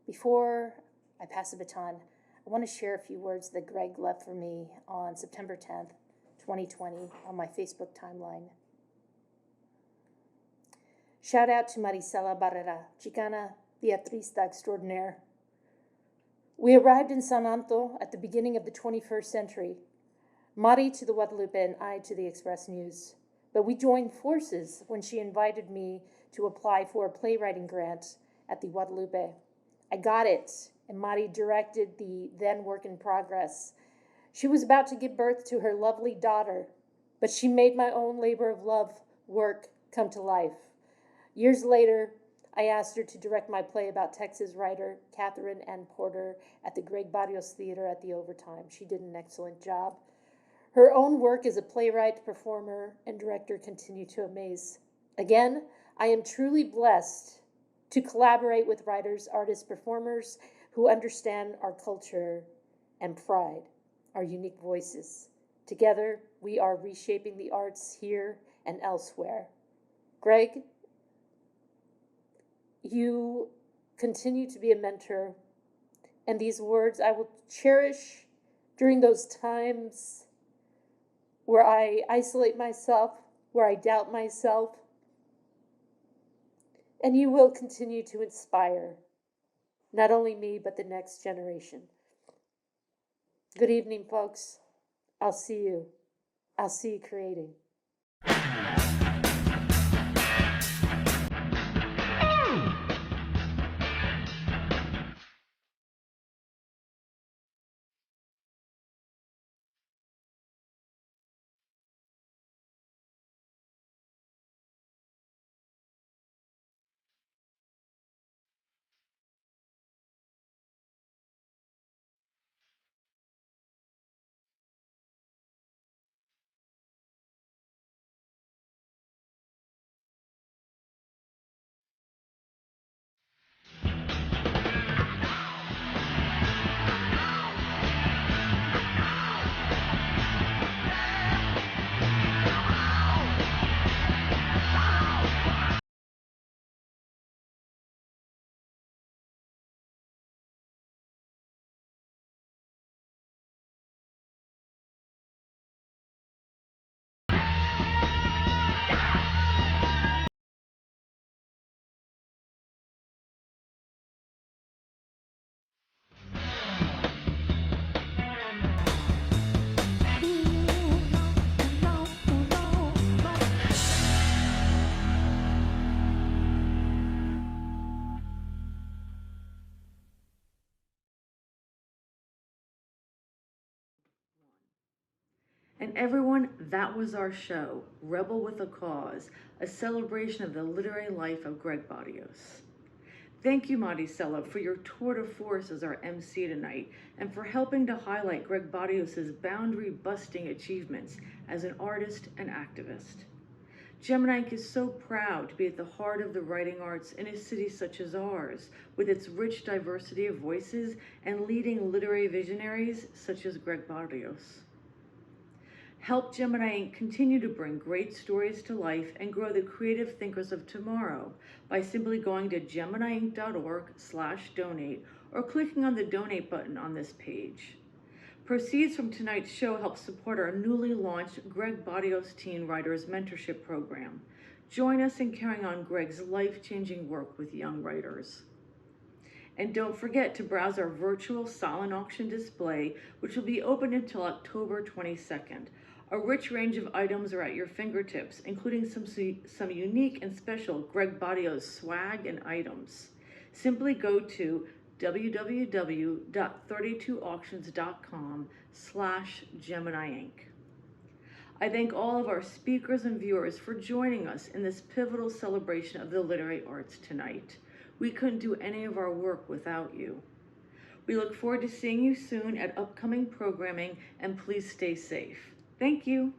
Before I pass the baton, I want to share a few words that Gregg left for me on September 10th, 2020, on my Facebook timeline. Shout out to Marisela Barrera, Chicana Beatrista extraordinaire. We arrived in San Anto at the beginning of the 21st century. Mari to the Guadalupe and I to the Express News. But we joined forces when she invited me to apply for a playwriting grant at the Guadalupe. I got it, and Mari directed the then work in progress. She was about to give birth to her lovely daughter, but she made my own labor of love work come to life. Years later, I asked her to direct my play about Texas writer Catherine Ann Porter at the Gregg Barrios Theater at the Overtime. She did an excellent job. Her own work as a playwright, performer, and director continue to amaze. Again, I am truly blessed to collaborate with writers, artists, performers who understand our culture and pride, our unique voices. Together, we are reshaping the arts here and elsewhere. Gregg, you continue to be a mentor, and these words I will cherish during those times where I isolate myself, where I doubt myself, and you will continue to inspire not only me, but the next generation. Good evening, folks. I'll see you. I'll see you creating. And everyone, that was our show, Rebel with a Cause, a celebration of the literary life of Gregg Barrios. Thank you, Marisela, for your tour de force as our MC tonight, and for helping to highlight Gregg Barrios' boundary-busting achievements as an artist and activist. Gemini Ink is so proud to be at the heart of the writing arts in a city such as ours, with its rich diversity of voices and leading literary visionaries such as Gregg Barrios. Help Gemini Ink continue to bring great stories to life and grow the creative thinkers of tomorrow by simply going to geminiink.org/donate or clicking on the donate button on this page. Proceeds from tonight's show help support our newly launched Gregg Barrios Teen Writers Mentorship Program. Join us in carrying on Gregg's life-changing work with young writers. And don't forget to browse our virtual silent auction display, which will be open until October 22nd. A rich range of items are at your fingertips, including some unique and special Gregg Barrios swag and items. Simply go to www.32auctions.com/GeminiInc. I thank all of our speakers and viewers for joining us in this pivotal celebration of the literary arts tonight. We couldn't do any of our work without you. We look forward to seeing you soon at upcoming programming, and please stay safe. Thank you.